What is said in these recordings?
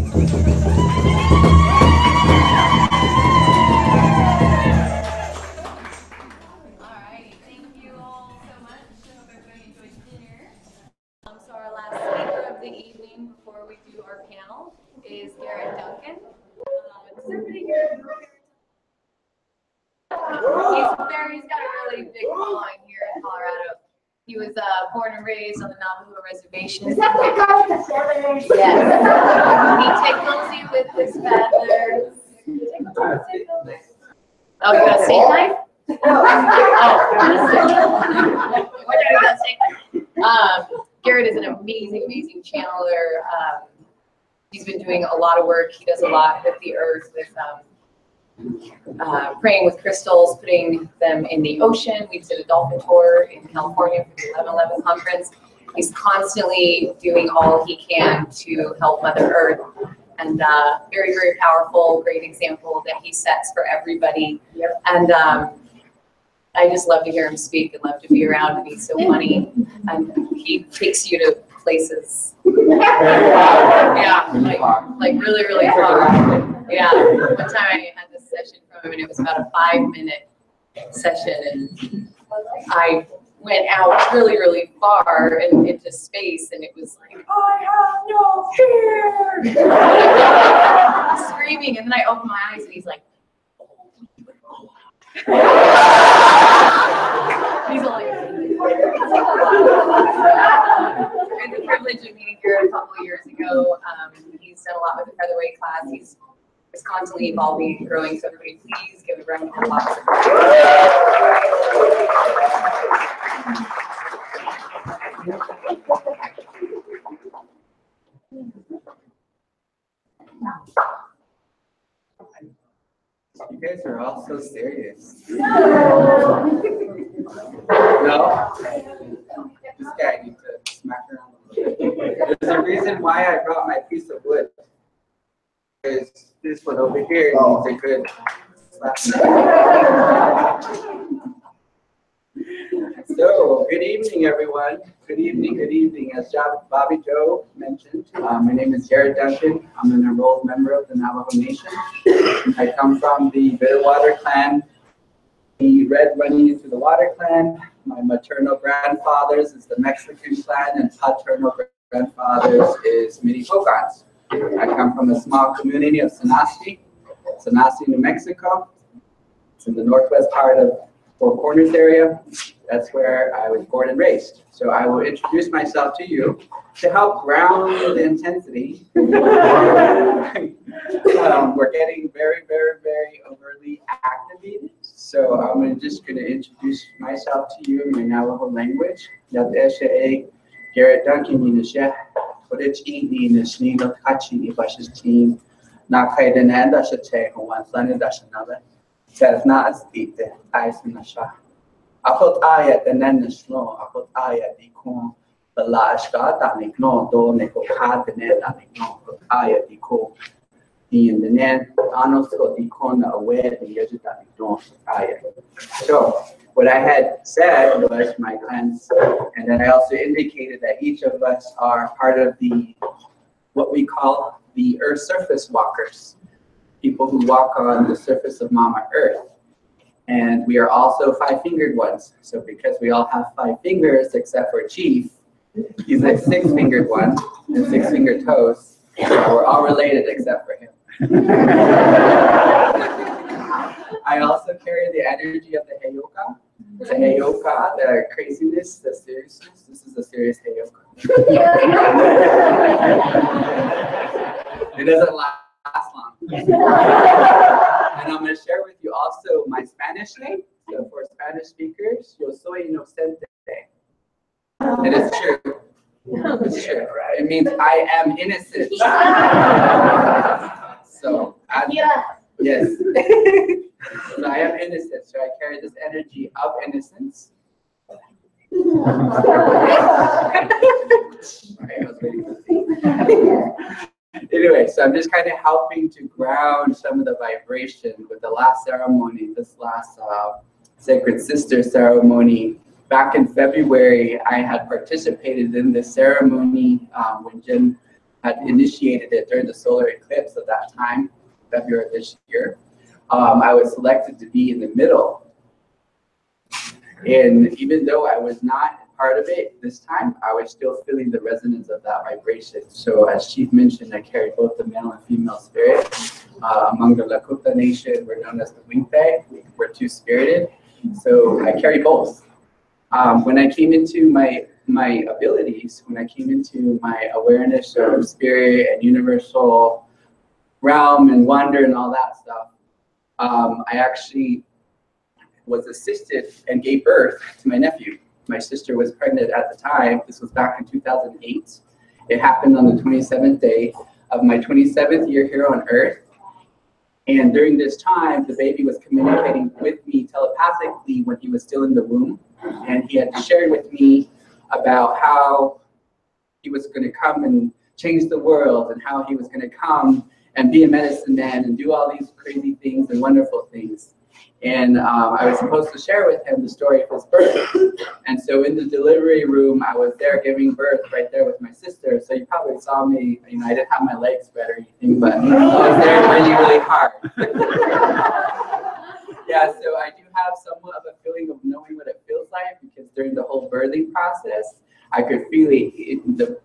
So our last speaker of the evening before we do our panel is Garrett Duncan. Does everybody hear? He's got a really big following here in Colorado. He was born and raised on the Navajo reservation. Is that the guy with the feathers? Yes. He tickles you with his feathers. Oh, you got a steak knife? What are you gonna say? Garrett is an amazing, amazing channeler. He's been doing a lot of work. He does a lot with the earth, with praying with crystals, putting them in the ocean. We did a dolphin tour in California for the 11/11 conference. He's constantly doing all he can to help Mother Earth, and very, very powerful, great example that he sets for everybody. Yep. And I just love to hear him speak and love to be around him. He's so funny, and he takes you to places. Yeah, like really, really far. Yeah, one time I had this session from him, and it was about a 5-minute session, and I went out really, really far and into space, and it was like, I have no fear, screaming, and then I opened my eyes, and he's like, he's like, I had the privilege of meeting Garrett a couple of years ago. He's done a lot with the featherweight class. He's constantly evolving and growing. So everybody, please give a round of applause. You guys are all so serious. No? This guy needs to smack around a little bit. There's a reason why I brought my piece of wood. Because this one over here needs a good slap. So, good evening, everyone. Good evening, good evening. As Bobby Joe mentioned, my name is Garrett Duncan. I'm an enrolled member of the Navajo Nation. I come from the Bitterwater clan, the Red running into the Water clan. My maternal grandfathers is the Mexican clan, and paternal grandfathers is Minipogans. I come from a small community of Sanasti, New Mexico. It's in the northwest part of Four Corners area. That's where I was born and raised. So I will introduce myself to you to help ground the intensity. We're getting very, very, very overly activated. So I'm just going to introduce myself to you in my Navajo language. Garrett Duncan, Footage eating is needle touching if I should team. Not quite an end, I should take one son and dash another. Says not as deep the eyes in the shot. I put eye at the end the slow, I put eye at the corn. The large god that make no door, make a hard the net that make no put eye at the core. The in the net, Arnold got the corner away the edge that make no eye. So, what I had said was my clans, and then I also indicated that each of us are part of the, what we call the Earth surface walkers, people who walk on the surface of Mama Earth. And we are also 5-fingered ones. So because we all have 5 fingers, except for Chief, he's a 6-fingered one and 6-fingered toes. So we're all related except for him. I also carry the energy of the Heyoka. The Heyoka, the craziness, the seriousness. This is a serious Heyoka. It doesn't last long. And I'm going to share with you also my Spanish name. So for Spanish speakers, yo soy inocente. It is true. It's true. It means I am innocent. So, yes. So I am innocent, so I carry this energy of innocence. Anyway, so I'm just kind of helping to ground some of the vibration with the last ceremony, this last Sacred Sister ceremony. Back in February, I had participated in this ceremony when Jen had initiated it during the solar eclipse of that time, February of this year. I was selected to be in the middle. And even though I was not part of it this time, I was still feeling the resonance of that vibration. So as Chief mentioned, I carry both the male and female spirit. Among the Lakota Nation, we're known as the Winkte. We're two-spirited. So I carry both. When I came into my abilities, when I came into my awareness of spirit and universal realm and wonder and all that stuff, I actually was assisted and gave birth to my nephew. My sister was pregnant at the time. This was back in 2008. It happened on the 27th day of my 27th year here on Earth. And during this time, the baby was communicating with me telepathically when he was still in the womb. And he had shared with me about how he was going to come and change the world, and how he was going to come and be a medicine man and do all these crazy things and wonderful things. And I was supposed to share with him the story of his birth. And so in the delivery room, I was there giving birth right there with my sister. So you probably saw me, you know, I didn't have my legs spread or anything, but I was there really, really hard. Yeah, so I do have somewhat of a feeling of knowing what it feels like, because during the whole birthing process, I could feel it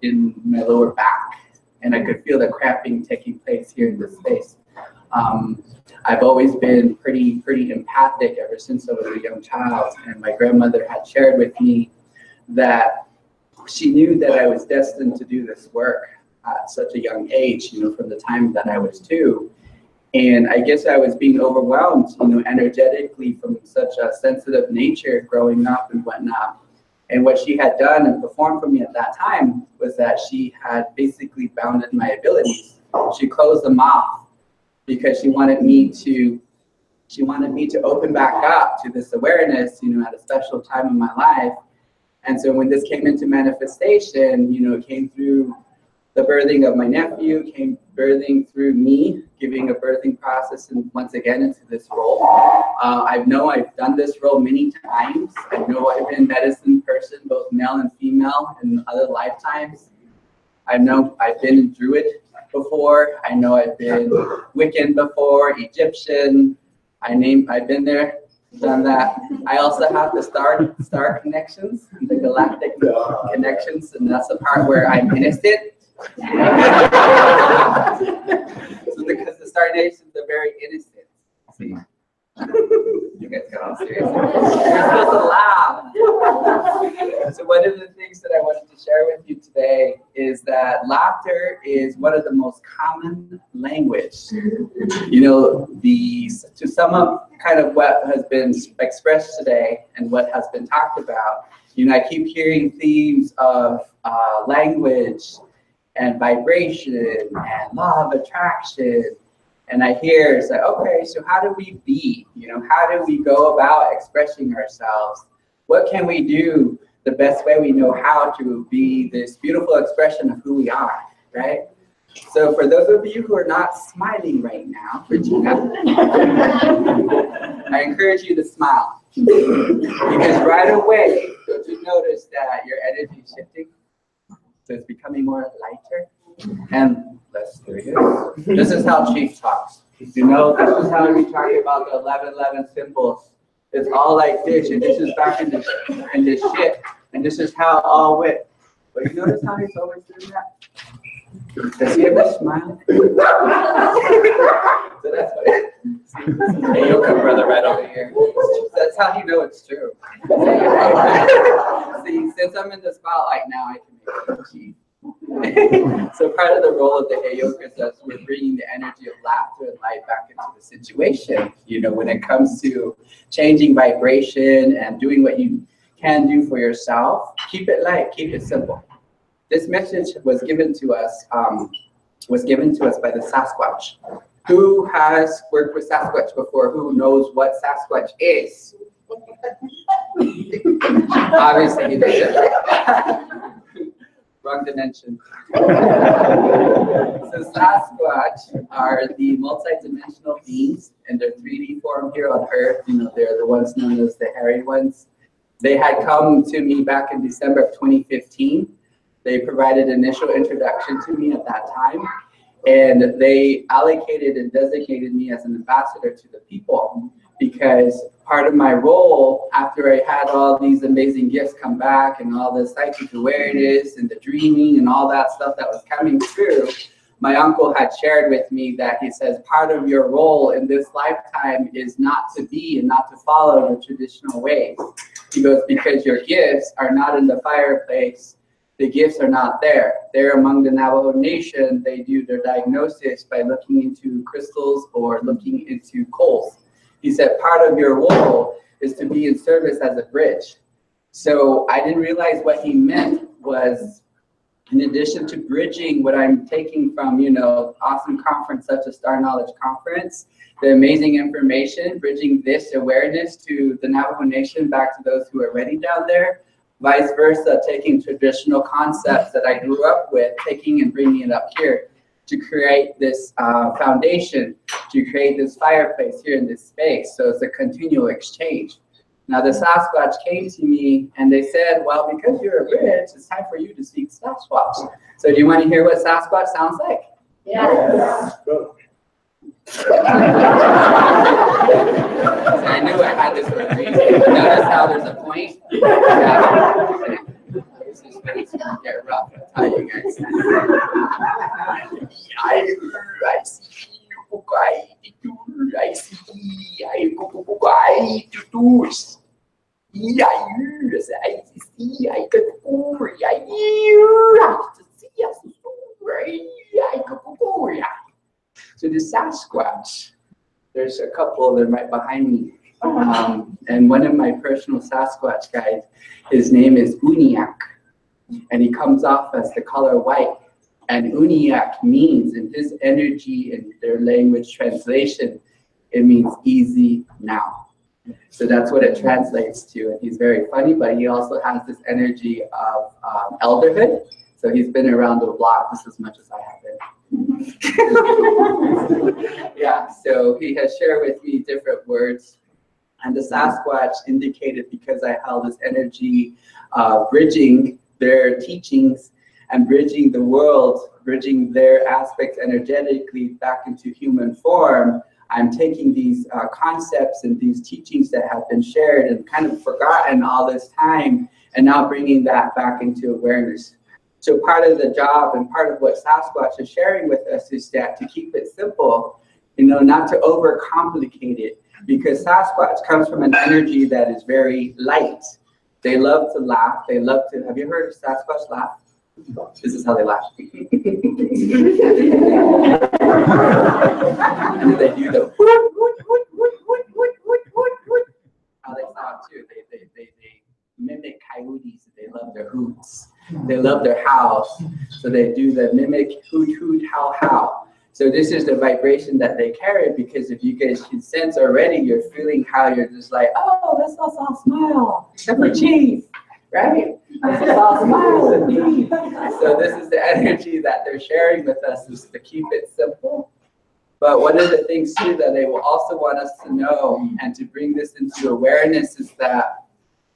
in my lower back, and I could feel the cramping taking place here in this space. I've always been pretty empathic ever since I was a young child, and my grandmother had shared with me that she knew that I was destined to do this work at such a young age, you know, from the time that I was 2. And I guess I was being overwhelmed, you know, energetically from such a sensitive nature growing up and whatnot. And what she had done and performed for me at that time was that she had basically bounded my abilities. She closed them off, because she wanted me to open back up to this awareness, you know, at a special time in my life. And so when this came into manifestation, you know, it came through the birthing of my nephew, came birthing through me, giving a birthing process, and once again into this role. I know I've done this role many times. I know I've been medicine person, both male and female, in other lifetimes. I know I've been in Druid before. I know I've been Wiccan before, Egyptian. I've been there, done that. I also have the star connections, the galactic connections, and that's the part where I'm innocent. So because the star nations are very innocent. See? You guys got all serious. You're supposed to laugh. So one of the things that I wanted to share with you today is that laughter is one of the most common language. You know, to sum up kind of what has been expressed today and what has been talked about, you know, I keep hearing themes of language and vibration and law of attraction. And I hear, it's like, okay, so how do we be? You know, how do we go about expressing ourselves? What can we do the best way we know how to be this beautiful expression of who we are, right? So for those of you who are not smiling right now, Regina, I encourage you to smile. Because right away, don't you notice that your energy is shifting? So it's becoming more lighter and less serious. This is how Chief talks. You know, this is how we talk about the 1111 symbols. It's all like this, and this is back in this shit, and this is how it all went. But you notice how he's always doing that? Does he ever smile? So that's what it is. Hey, you'll come, brother, right over here. That's how you know it's true. See, since I'm in the spotlight now, I can make it cheap. So part of the role of the Heyoka is that we're bringing the energy of laughter and light back into the situation. You know, when it comes to changing vibration and doing what you can do for yourself, keep it light, keep it simple. This message was given to us by the Sasquatch. Who has worked with Sasquatch before? Who knows what Sasquatch is? Obviously, he doesn't. Wrong dimension. So Sasquatch are the multi-dimensional beings in their 3D form here on Earth. You know, they're the ones known as the hairy ones. They had come to me back in December of 2015. They provided initial introduction to me at that time, and they allocated and designated me as an ambassador to the people, because part of my role, after I had all these amazing gifts come back and all the psychic awareness and the dreaming and all that stuff that was coming through, my uncle had shared with me that he says, part of your role in this lifetime is not to be and not to follow the traditional ways. He goes, because your gifts are not in the fireplace. The gifts are not there. They're among the Navajo Nation. They do their diagnosis by looking into crystals or looking into coals. He said, part of your role is to be in service as a bridge. So I didn't realize what he meant was, in addition to bridging what I'm taking from, awesome conference such as Star Knowledge Conference, the amazing information, bridging this awareness to the Navajo Nation back to those who are already down there, vice versa, taking traditional concepts that I grew up with, taking and bringing it up here to create this foundation, to create this fireplace here in this space. So it's a continual exchange. Now the Sasquatch came to me and they said, well, because you're a bridge, it's time for you to seek Sasquatch. So do you want to hear what Sasquatch sounds like? Yeah. So I knew I had this for a reason. Notice how there's a point? Yeah. This is when it's going to get rough, I'll tell you guys. So the Sasquatch, there's a couple of them right behind me. And one of my personal Sasquatch guides, his name is Uniacke, and he comes off as the color white. And Uniacke means, in his energy and their language translation, it means easy now. So that's what it translates to. And he's very funny, but he also has this energy of elderhood. So he's been around the block just as much as I have been. Yeah, so he has shared with me different words. And the Sasquatch indicated, because I held this energy bridging their teachings and bridging the world, bridging their aspects energetically back into human form, I'm taking these concepts and these teachings that have been shared and kind of forgotten all this time, and now bringing that back into awareness. So part of the job and part of what Sasquatch is sharing with us is that to keep it simple, not to overcomplicate it, because Sasquatch comes from an energy that is very light. They love to laugh. They love to, have you heard of Sasquatch laugh? This is how they laugh. And then they do the how they sound too. They mimic coyotes. They love their hoots. They love their howls. So they do the mimic hoot hoot howl howl. So this is the vibration that they carry, because if you guys can sense already, you're feeling how you're just like, oh, let's all smile, except for Chief, right? Let's all smile with me. So this is the energy that they're sharing with us, is to keep it simple. But one of the things too that they will also want us to know and to bring this into awareness is that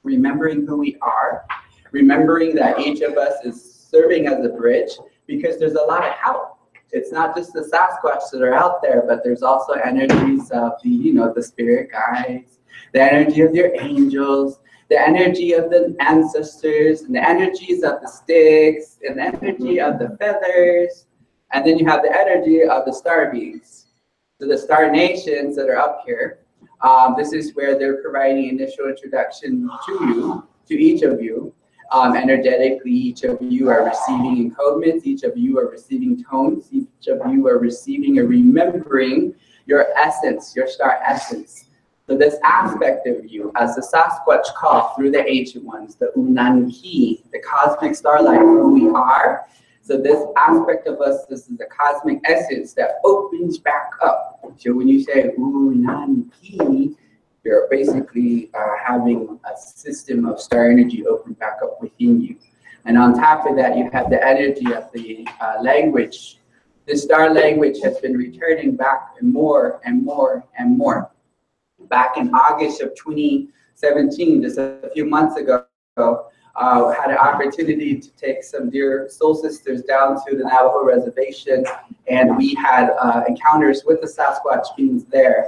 remembering who we are, remembering that each of us is serving as a bridge, because there's a lot of help. It's not just the Sasquatch that are out there, but there's also energies of the, the spirit guides, the energy of your angels, the energy of the ancestors, and the energies of the sticks, and the energy of the feathers. And then you have the energy of the star beings. So the star nations that are up here, this is where they're providing initial introduction to each of you. Energetically, each of you are receiving encodements, each of you are receiving tones, each of you are receiving and remembering your essence, your star essence. So this aspect of you, as the Sasquatch call through the ancient ones, the Unanki, the cosmic starlight, who we are. So this aspect of us, this is the cosmic essence that opens back up. So when you say Unanki, you're basically having a system of star energy open back up within you. And on top of that, you have the energy of the language. The star language has been returning back and more and more and more. Back in August of 2017, just a few months ago, had an opportunity to take some dear soul sisters down to the Navajo reservation, and we had encounters with the Sasquatch beings there.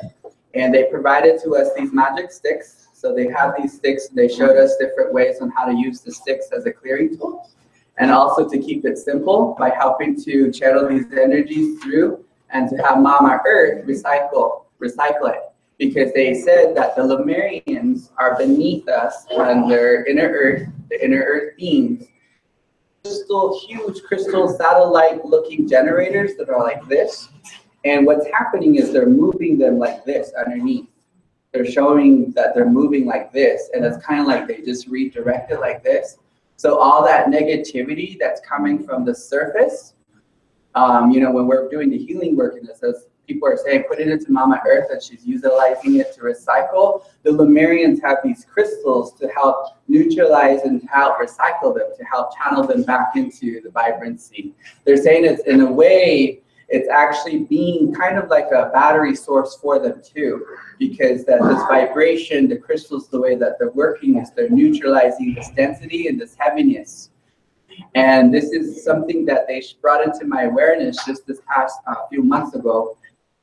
And they provided to us these magic sticks. So they have these sticks, and they showed us different ways on how to use the sticks as a clearing tool, and also to keep it simple by helping to channel these energies through and to have Mama Earth recycle it. Because they said that the Lemurians are beneath us on their inner earth, the inner earth beings. Huge crystal satellite-looking generators that are like this. And what's happening is they're moving them like this underneath. They're showing that they're moving like this, and it's kind of like they just redirect it like this. So all that negativity that's coming from the surface, when we're doing the healing work, and it says, people are saying, put it into Mama Earth, and she's utilizing it to recycle. The Lemurians have these crystals to help neutralize and help recycle them, to help channel them back into the vibrancy. They're saying it's, in a way, it's actually being kind of like a battery source for them too, because that this vibration, the crystals, the way that they're working is they're neutralizing this density and this heaviness. And this is something that they brought into my awareness just this past few months ago.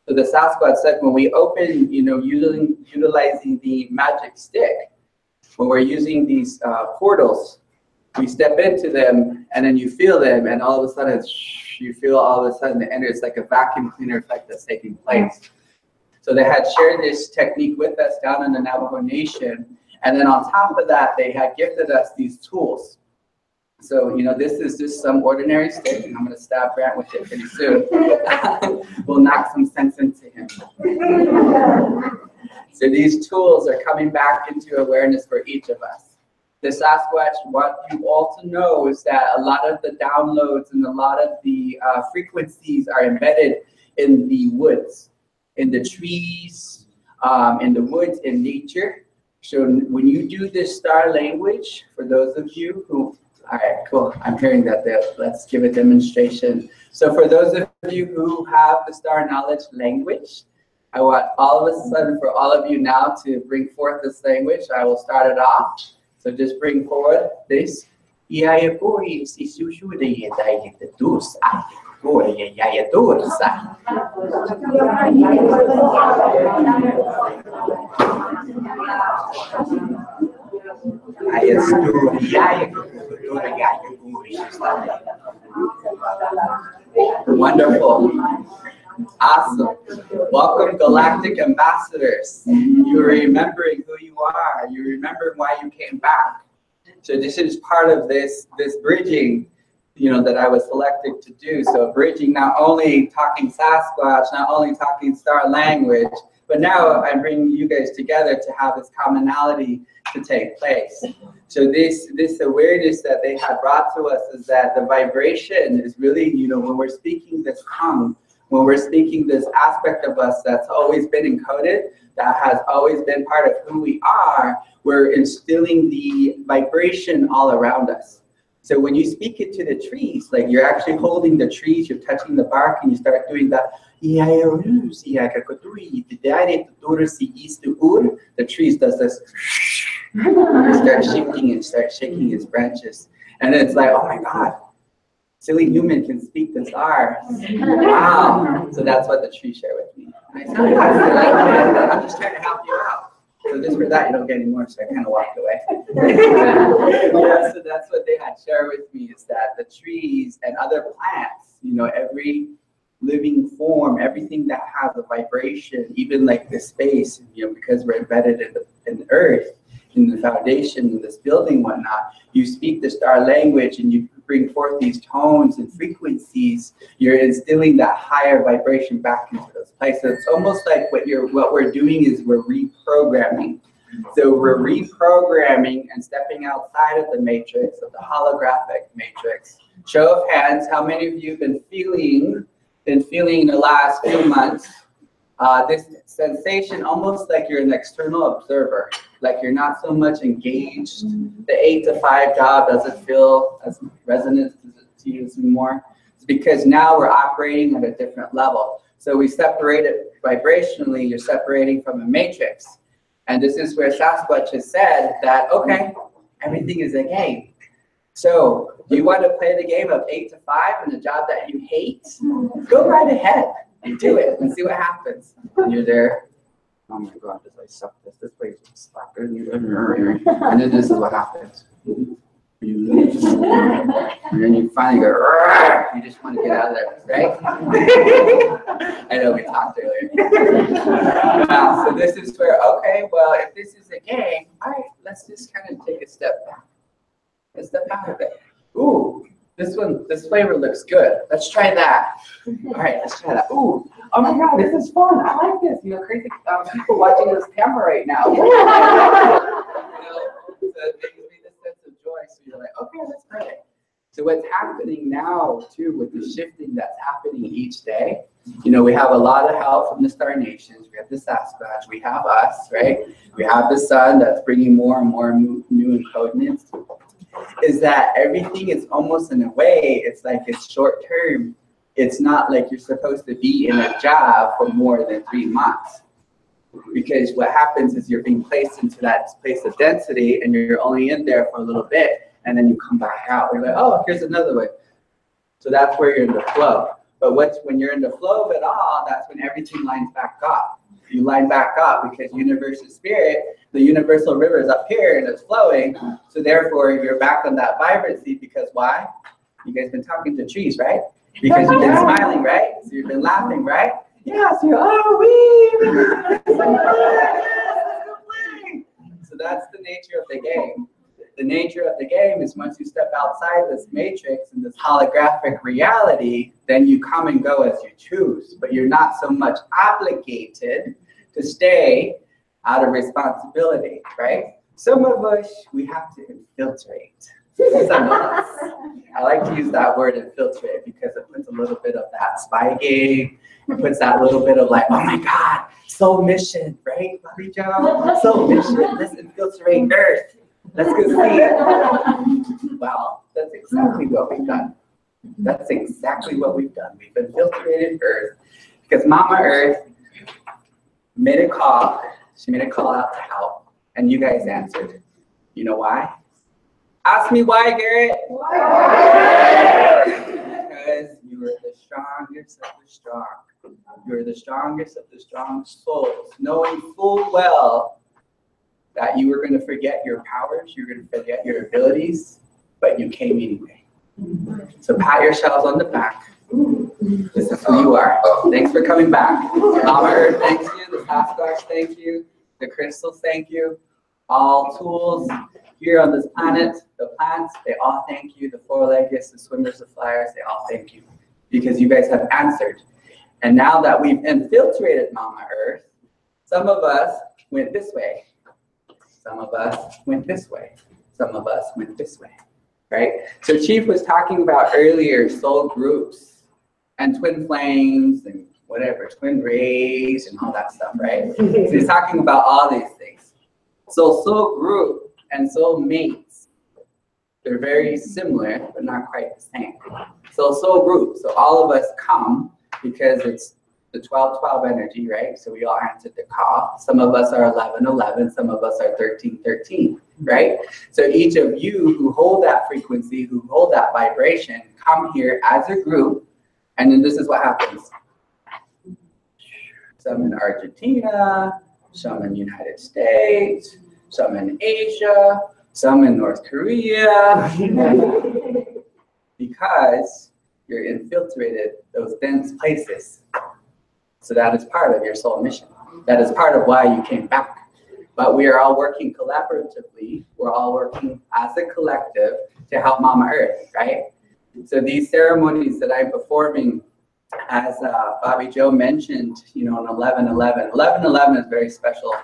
So the Sasquatch said, when we open, utilizing the magic stick, when we're using these portals, we step into them, and then you feel them, and all of a sudden, you feel all of a sudden the energy. It's like a vacuum cleaner effect that's taking place. So they had shared this technique with us down in the Navajo Nation, and then on top of that, they had gifted us these tools. So, this is just some ordinary stick, and I'm going to stab Grant with it pretty soon. We'll knock some sense into him. So these tools are coming back into awareness for each of us. The Sasquatch want you all to know is that a lot of the downloads and a lot of the frequencies are embedded in the woods, in the trees, in the woods, in nature. So when you do this star language, for those of you who, all right, cool. I'm hearing that there. Let's give a demonstration. So for those of you who have the star knowledge language, I want all of a sudden for all of you now to bring forth this language. I will start it off. So just bring forward this. Wonderful. Awesome. Welcome, Galactic Ambassadors. You're remembering who you are. You remember why you came back. So this is part of this bridging, that I was selected to do. So bridging, not only talking Sasquatch, not only talking star language, but now I'm bringing you guys together to have this commonality to take place. So this awareness that they had brought to us is that the vibration is really, when we're speaking this tongue, when we're speaking this aspect of us that's always been encoded, that has always been part of who we are, we're instilling the vibration all around us. So when you speak it to the trees, like you're actually holding the trees, you're touching the bark, and you start doing that. The trees does this. Start shifting and start shaking its branches. And then it's like, oh my God, silly human can speak the stars. Wow. So that's what the tree shared with me. I said, I'm just trying to help you out. So just for that, you don't get any more, so I kind of walked away. Yeah, so that's what they had shared with me, is that the trees and other plants, every living form, everything that has a vibration, even like the space, because we're embedded in the earth, in the foundation, in this building, whatnot, you speak the star language and you bring forth these tones and frequencies, you're instilling that higher vibration back into those places. It's almost like what we're doing is we're reprogramming. So we're reprogramming and stepping outside of the matrix, of the holographic matrix. Show of hands, how many of you have been feeling in the last few months this sensation almost like you're an external observer, like you're not so much engaged. The 8 to 5 job doesn't feel as resonant to you anymore. It's because now we're operating at a different level. So we separate it vibrationally, you're separating from a matrix. And this is where Sasquatch has said that, okay, everything is a game. So, do you want to play the game of 8 to 5 in a job that you hate? Go right ahead and do it and see what happens. And you're there. Oh my God, I suck this. This place is slacker. And then this is what happens. And then you finally go, "Argh!" You just want to get out of there, right? I know we talked earlier. So this is where, okay, well, if this is a game, all right, let's just kind of take a step back. Let's step out of it. Ooh, this flavor looks good. Let's try that. All right, let's try that. Ooh, oh my God, this is fun. I like this. You know, crazy people watching this camera right now. So it gives me this sense of joy. So you're like, okay, let's try it. So what's happening now, too, with the shifting that's happening each day, you know, we have a lot of help from the Star Nations. We have the Sasquatch. We have us, right? We have the sun that's bringing more and more new encodements. Is that everything is almost in a way, it's like it's short term. It's not like you're supposed to be in a job for more than 3 months. Because what happens is you're being placed into that place of density and you're only in there for a little bit and then you come back out. You're like, oh, here's another way. So that's where you're in the flow. But when you're in the flow of it all, that's when everything lines back up. You line back up because universal spirit, the universal river is up here and it's flowing. So therefore, you're back on that vibrancy because why? You guys been talking to trees, right? Because you've been smiling, right? So you've been laughing, right? Yeah, so you're, So that's the nature of the game. The nature of the game is once you step outside this matrix and this holographic reality, then you come and go as you choose. But you're not so much obligated to stay out of responsibility, right? Some of us, we have to infiltrate. Some of us. I like to use that word infiltrate because it puts a little bit of that spy game. It puts that little bit of like, oh my God, soul mission, right, Bobby Joe? Soul mission, let's infiltrate Earth. Let's go see it. Well, that's exactly what we've done. That's exactly what we've done. We've infiltrated Earth because Mama Earth made a call. She made a call out to help, and you guys answered. You know why? Ask me why, Garrett. Why? Because you are the strongest of the strong. You are the strongest of the strong souls, knowing full well that you were going to forget your powers, you were going to forget your abilities, but you came anyway. So pat yourselves on the back. This is who you are. Thanks for coming back. Mama Earth, thank you. The Sasquatch, thank you. The crystals, thank you. All tools here on this planet, the plants, they all thank you. The four-leggeds, the swimmers, the flyers, they all thank you. Because you guys have answered. And now that we've infiltrated Mama Earth, some of us went this way. Some of us went this way. Some of us went this way, right? So Chief was talking about earlier soul groups and twin flames and whatever, twin rays and all that stuff, right? So he's talking about all these things. So soul group and soul mates, they're very similar, but not quite the same. So soul group, so all of us come because it's the 12-12 energy, right? So we all answered the call. Some of us are 11-11, some of us are 13-13, right? So each of you who hold that frequency, who hold that vibration, come here as a group, and then this is what happens. Some in Argentina, some in the United States, some in Asia, some in North Korea, because you're infiltrated those dense places. So that is part of your soul mission. That is part of why you came back. But we are all working collaboratively. We're all working as a collective to help Mama Earth, right? So these ceremonies that I'm performing, as Bobby Joe mentioned, you know, on 11-11. 11-11 is very special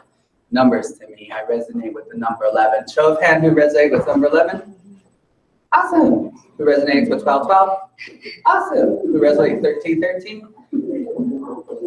numbers to me. I resonate with the number 11. Show of hand who resonates with number 11. Awesome. Who resonates with 12-12? Awesome. Who resonates 13-13?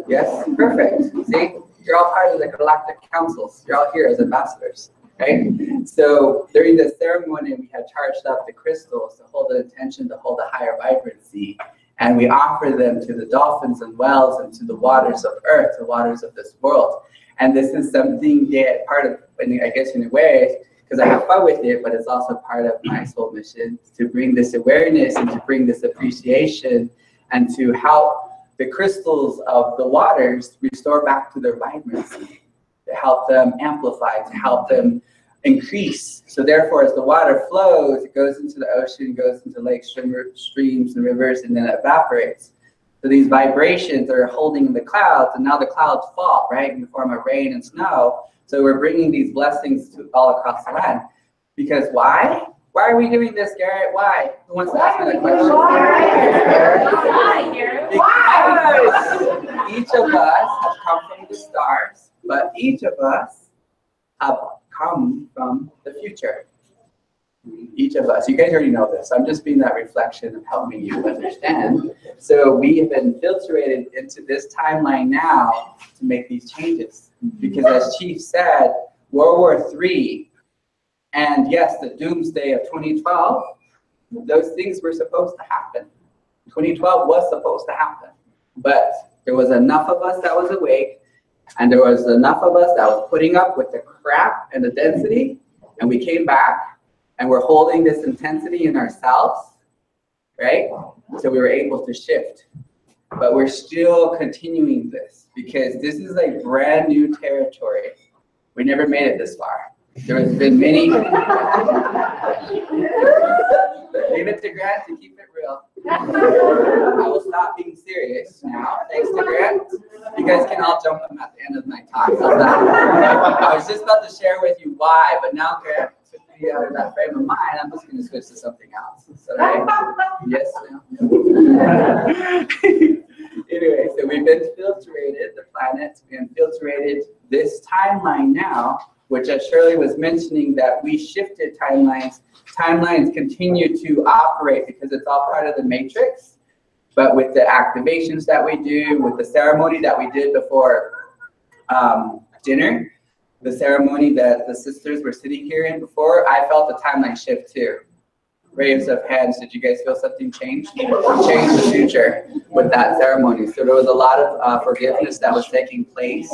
Yes, perfect. See, you're all part of the galactic councils. You're all here as ambassadors, right? So during the ceremony, we had charged up the crystals to hold the intention to hold a higher vibrancy. And we offer them to the dolphins and whales and to the waters of Earth, the waters of this world. And this is something that part of, I guess in a way, because I have fun with it, but it's also part of my soul mission to bring this awareness and to bring this appreciation and to help the crystals of the waters restore back to their vibrancy, to help them amplify, to help them increase. So therefore, as the water flows, it goes into the ocean, goes into lakes, streams, and rivers, and then it evaporates. So these vibrations are holding the clouds, and now the clouds fall, right, in the form of rain and snow. So we're bringing these blessings to all across the land. Because why? Why are we doing this, Garrett? Why? Who wants to answer that question? Because each of us have come from the stars, but each of us have come from the future. Each of us. You guys already know this. I'm just being that reflection of helping you understand. So we have been filtrated into this timeline now to make these changes. Because as Chief said, World War III, and yes, the doomsday of 2012, those things were supposed to happen. 2012 was supposed to happen. But there was enough of us that was awake, and there was enough of us that was putting up with the crap and the density, and we came back, and we're holding this intensity in ourselves, right? So we were able to shift. But we're still continuing this, because this is like brand new territory. We never made it this far. There has been many. Leave it to Grant to keep it real. I will stop being serious now, thanks to Grant. You guys can all jump in at the end of my talk. I was just about to share with you why, but now Grant took me out of that frame of mind. I'm just going to switch to something else. So, right? Yes, no. Anyway, so we've been filtrated, the planets, we've been filtrated this timeline now, which as Shirley was mentioning, that we shifted timelines. Timelines continue to operate because it's all part of the matrix. But with the activations that we do, with the ceremony that we did before dinner, the ceremony that the sisters were sitting here in before, I felt the timeline shift too. Raise of hands, did you guys feel something change? Change the future with that ceremony. So there was a lot of forgiveness that was taking place.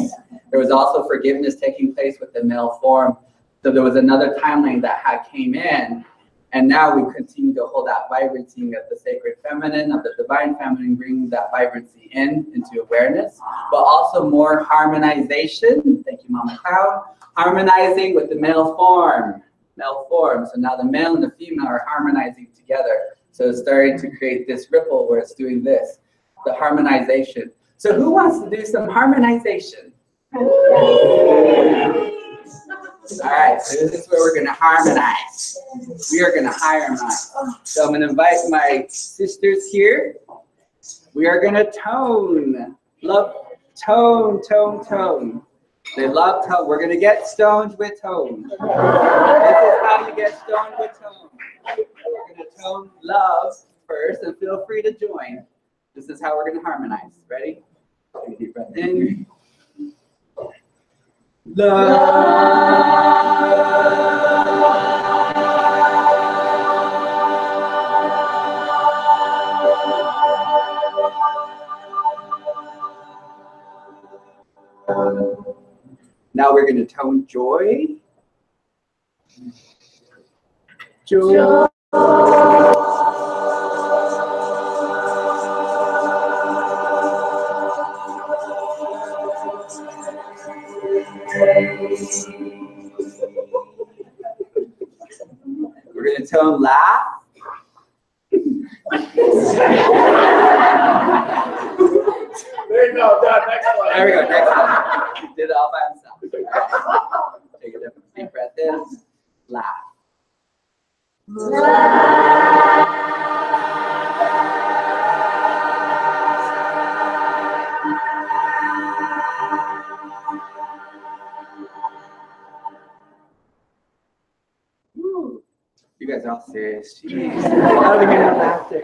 There was also forgiveness taking place with the male form. So there was another timeline that had came in, and now we continue to hold that vibrancy of the sacred feminine, of the divine feminine, bringing that vibrancy into awareness, but also more harmonization. Thank you, Mama Cloud. Harmonizing with the male form. So now the male and the female are harmonizing together. So it's starting to create this ripple where it's doing this, the harmonization. So who wants to do some harmonization? All right, so this is where we're going to harmonize. We are going to harmonize. So I'm going to invite my sisters here. We are going to tone. Love, tone, tone, tone. They love tone. We're going to get stoned with tone. This is how you get stoned with tone. We're going to tone love first, and feel free to join. This is how we're going to harmonize. Ready? Take a deep breath in. Now we're going to tone joy. Joy. We're going to tone laugh. There you go, done. Next one. There we go, next one. He did it all by himself. Take a deep breath in. Laugh. Woo. You guys are all serious. Jeez. How do we get laughter?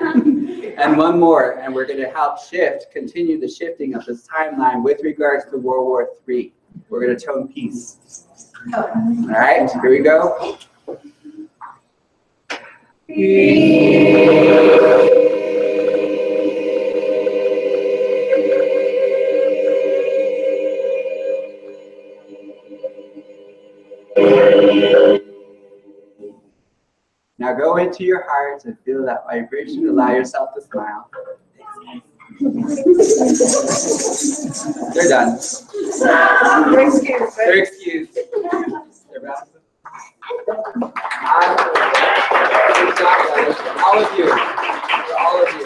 And one more, and we're going to help continue the shifting of this timeline with regards to World War III. We're going to tone peace. All right, here we go. into your heart and feel that vibration. Allow yourself to smile. They're done. They're excused. They're excused. They're wrapped. Good job, guys. For all of you. For all of you.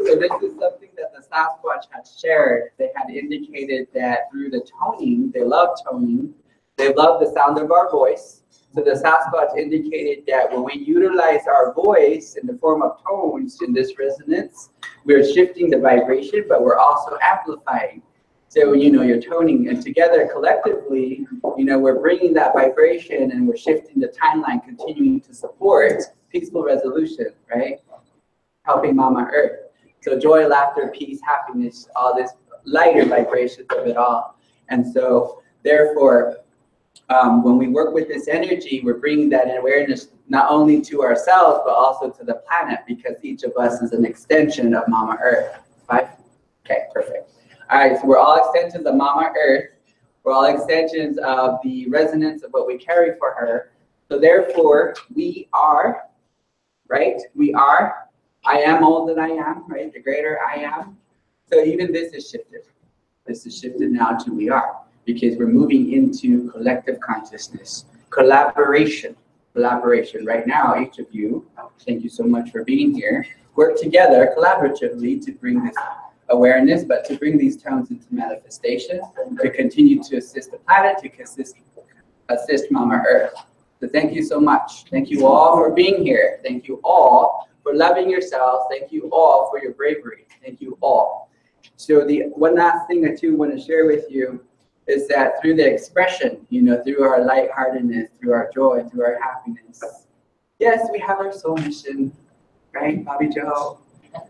So this is something that the Sasquatch had shared. They had indicated that through the toning, they love toning. They love the sound of our voice. So the Sasquatch indicated that when we utilize our voice in the form of tones in this resonance, we're shifting the vibration, but we're also amplifying. So, you're toning, and together collectively, we're bringing that vibration and we're shifting the timeline, continuing to support peaceful resolution, right? Helping Mama Earth. So joy, laughter, peace, happiness, all this lighter vibrations of it all. And so, therefore, when we work with this energy, we're bringing that awareness not only to ourselves, but also to the planet, because each of us is an extension of Mama Earth. 5? Okay, perfect. All right, so we're all extensions of Mama Earth. We're all extensions of the resonance of what we carry for her. So therefore, we are, right? We are. I am all that I am, right? The greater I am. So even this is shifted. This is shifted now to we are, because we're moving into collective consciousness, collaboration. Collaboration. Right now, each of you, thank you so much for being here, work together collaboratively to bring this awareness, but to bring these tones into manifestation, to continue to assist the planet, to assist Mama Earth. So thank you so much. Thank you all for being here. Thank you all for loving yourselves. Thank you all for your bravery. Thank you all. So the one last thing I too want to share with you is that through the expression, through our lightheartedness, through our joy, through our happiness, yes, we have our soul mission, right, Bobby Joe?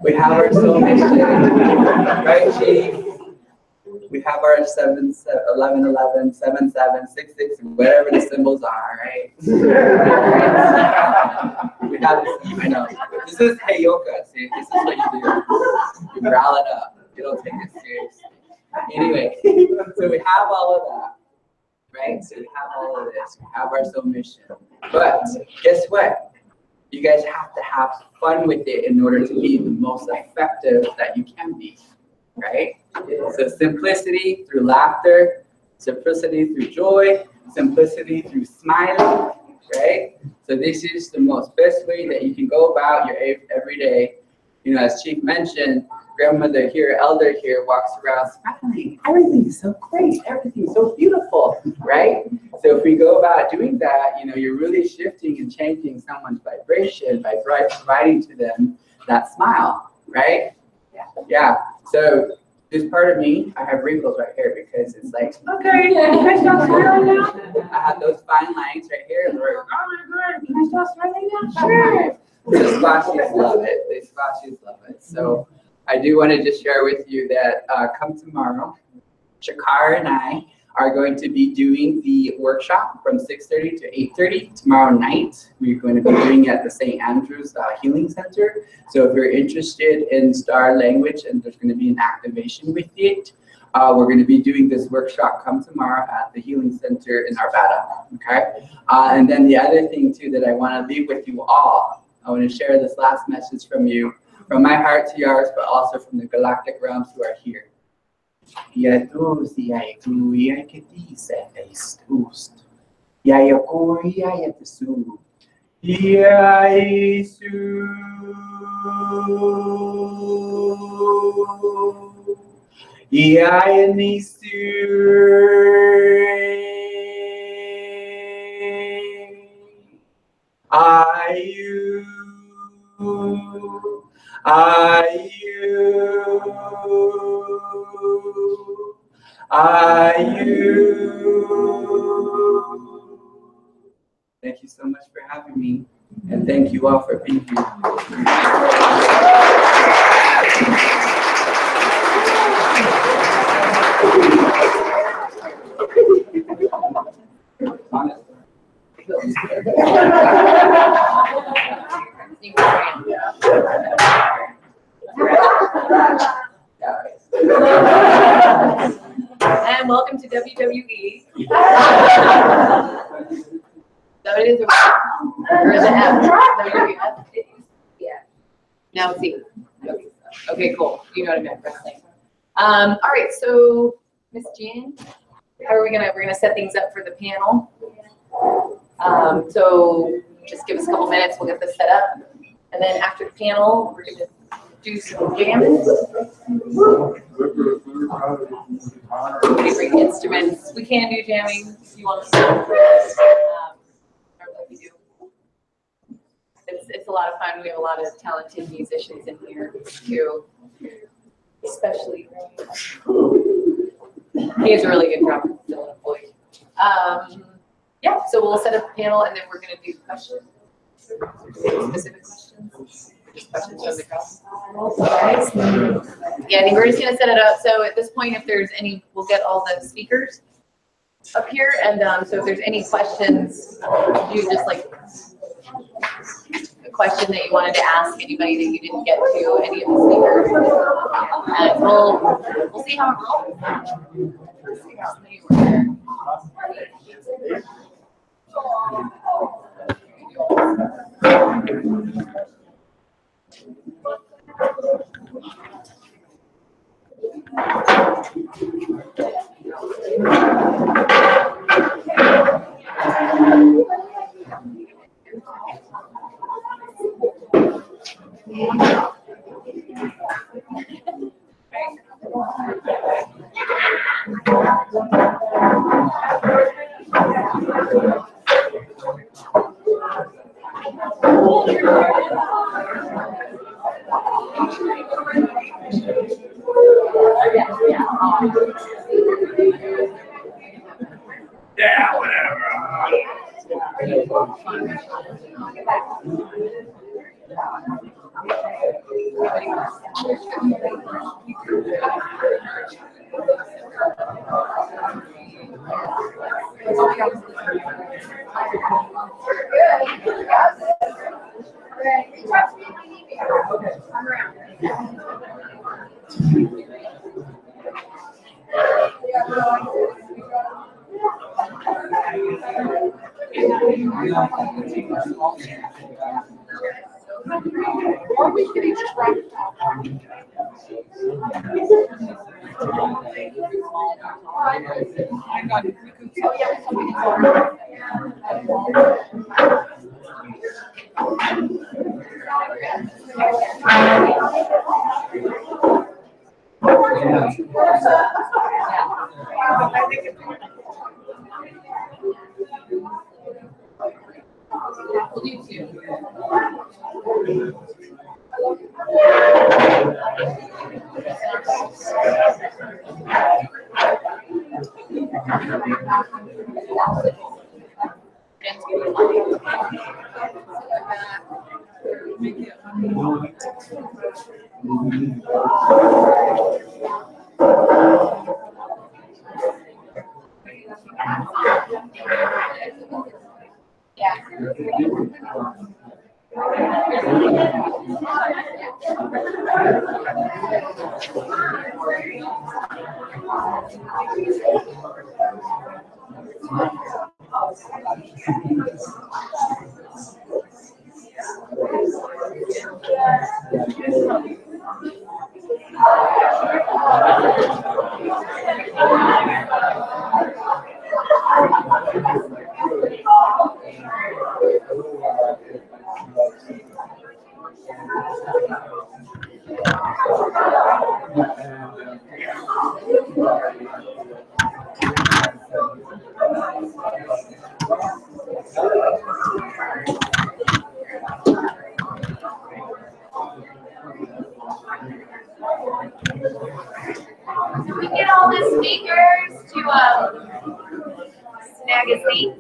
We have our soul mission, right, Chief? We have our 7, 11, 11, 7, 7, 6, 6, whatever the symbols are, right? We have this, I know. This is Heyoka, see? This is what you do. You growl it up. You don't take it seriously. Anyway, so we have all of that, right? So we have all of this. We have our soul mission. But guess what? You guys have to have fun with it in order to be the most effective that you can be, right? So simplicity through laughter, simplicity through joy, simplicity through smiling, right? So this is the most best way that you can go about your everyday. As Chief mentioned, grandmother here, elder here walks around smiling. Everything is so great. Everything is so beautiful, right? So if we go about doing that, you're really shifting and changing someone's vibration by providing to them that smile, right? Yeah. So this part of me, I have wrinkles right here because it's like, okay, you guys stop smiling now? I have those fine lines right here. Where, oh my God, can I stop smiling now? Sure. The Squashies love it. The Squashies love it. So I do want to just share with you that come tomorrow, Shakara and I are going to be doing the workshop from 6:30 to 8:30 tomorrow night. We're going to be doing it at the St. Andrew's Healing Center. So if you're interested in star language and there's going to be an activation with it, we're going to be doing this workshop come tomorrow at the Healing Center in Arvada. Okay. And then the other thing too that I want to leave with you all, I want to share this last message from you, from my heart to yours, but also from the galactic realms who are here. Thank you so much for having me, and thank you all for being here. And welcome to WWE. So it is, or is it F? WWE. Now see. Okay, cool. You know what I meant, wrestling. All right, so Miss Jean, how are we're gonna set things up for the panel. So just give us a couple minutes, we'll get this set up. And then after the panel, we're gonna do some jamming. We bring instruments. We can do jamming if you want to. We do. It's a lot of fun. We have a lot of talented musicians in here too, especially. He has a really good drummer, Dylan Boyd. Yeah, so we'll set up a panel and then we're going to do questions. Specific questions. Just questions from the crowd. Yeah, I think we're just going to set it up. So at this point, if there's any, we'll get all the speakers up here. And so if there's any questions, you just like a question that you wanted to ask anybody that you didn't get to, any of the speakers. And we'll see how it rolls. Let's see how many were there. Yeah, whatever. Or we could each try to talk. I got it. Oh, yeah, somebody's already. We'll do two. Can we get all the speakers to snag a seat?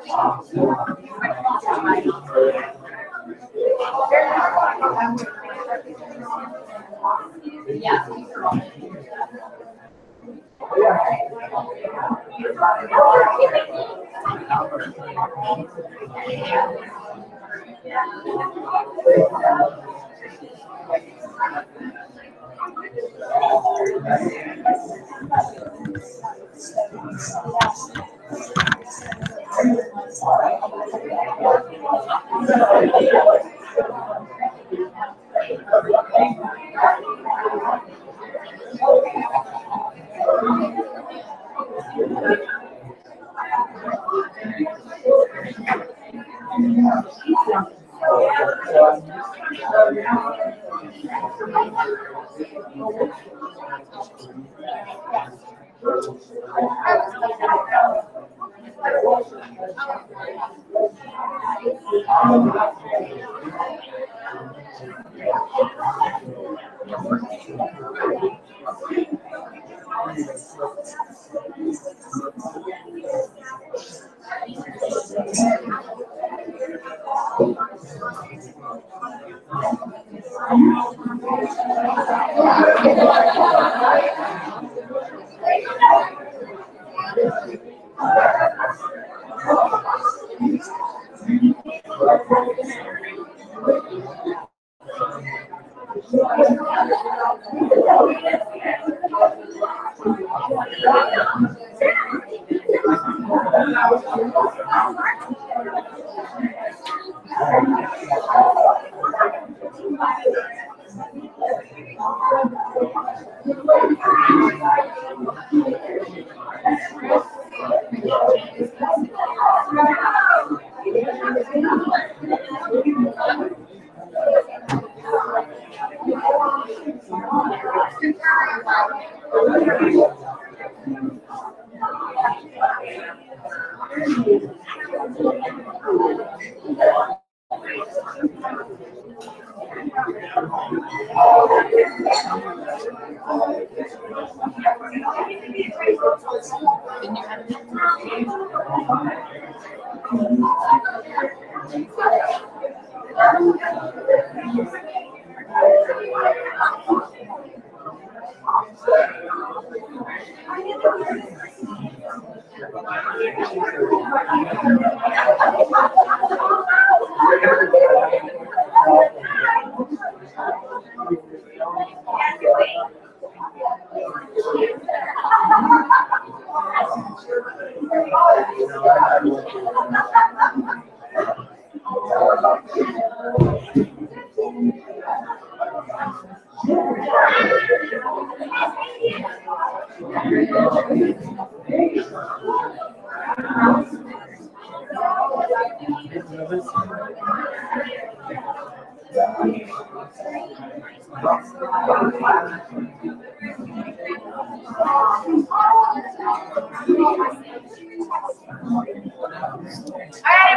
If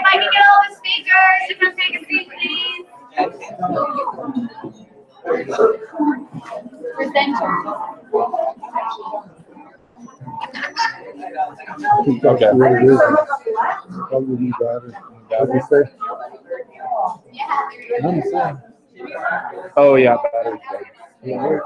I can get all the speakers to come take a seat, please. Presenter. Okay. Probably better. Oh yeah, battery. Yeah.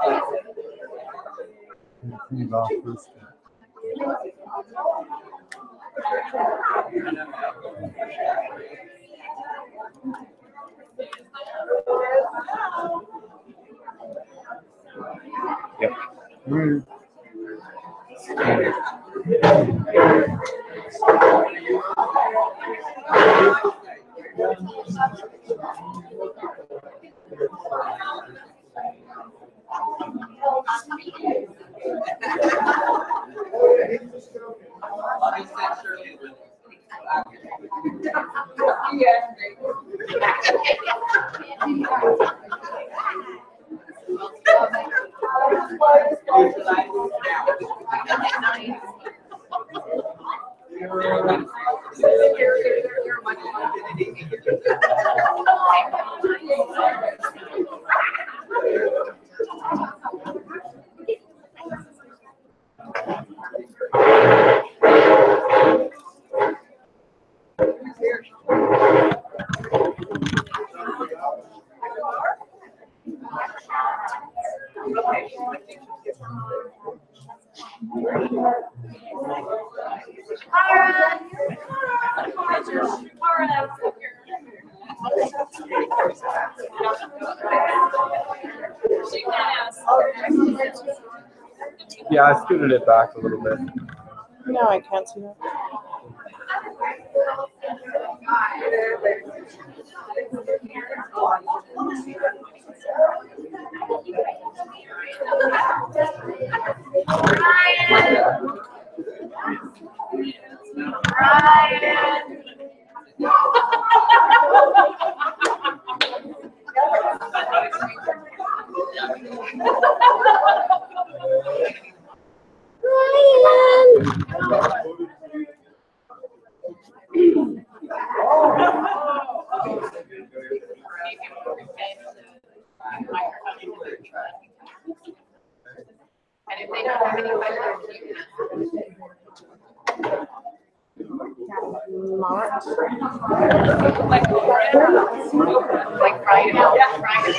Yep. Yeah, I scooted it back a little bit. No, I can't see that. And if they don't have any questions, you like Friday. Yeah, Friday.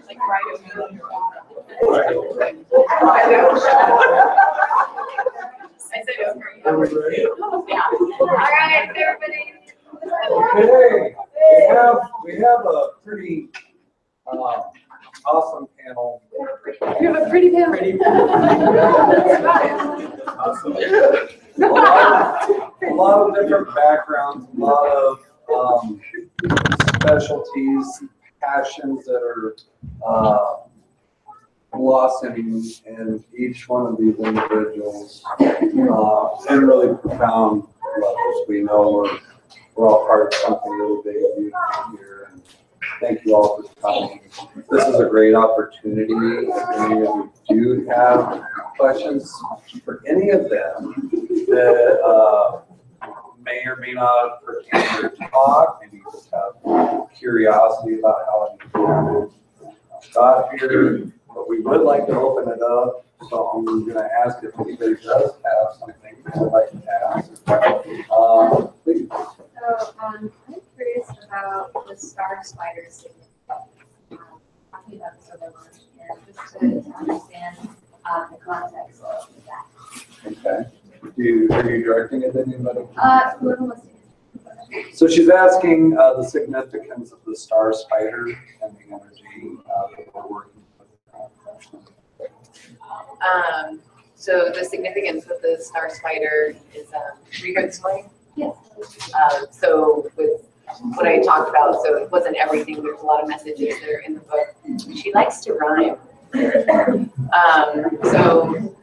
Like Friday. I said over. Yeah. All right, everybody. Okay, we have a pretty awesome panel. You have a pretty panel. Awesome. A lot of different backgrounds, a lot of specialties, passions that are blossoming in each one of these individuals in really profound levels. We know we're all part of something really big here. And thank you all for coming. This is a great opportunity. If any of you do have questions for any of them that may or may not pertain to their talk, maybe you just have curiosity about how it got here, but we would like to open it up. So I'm going to ask if anybody does have something they'd like to ask. Please. So I'm curious about the star spiders. Talking about this over lunch, and just to understand the context of that. Okay. Are you directing it to anybody? Whoever wants to. So she's asking the significance of the star spider and the energy that we're working with. So the significance of the star spider is, were you here this morning? Yes. So with what I talked about, so it wasn't everything, there's a lot of messages there in the book. She likes to rhyme. So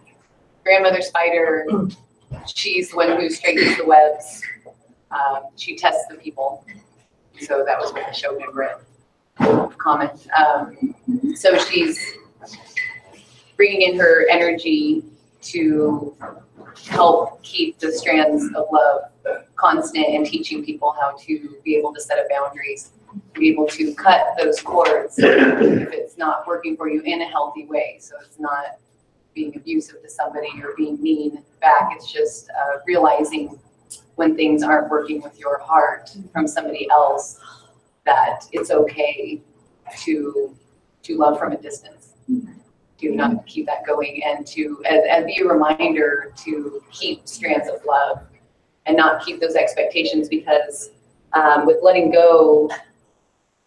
grandmother spider, she's the one who straightens the webs. She tests the people. So that was what the show member comment. So she's bringing in her energy to help keep the strands of love constant and teaching people how to be able to set up boundaries, be able to cut those cords if it's not working for you in a healthy way. So it's not being abusive to somebody or being mean back. It's just realizing when things aren't working with your heart from somebody else, that it's okay to love from a distance. Do not keep that going, and to and be a reminder to keep strands of love and not keep those expectations, because with letting go,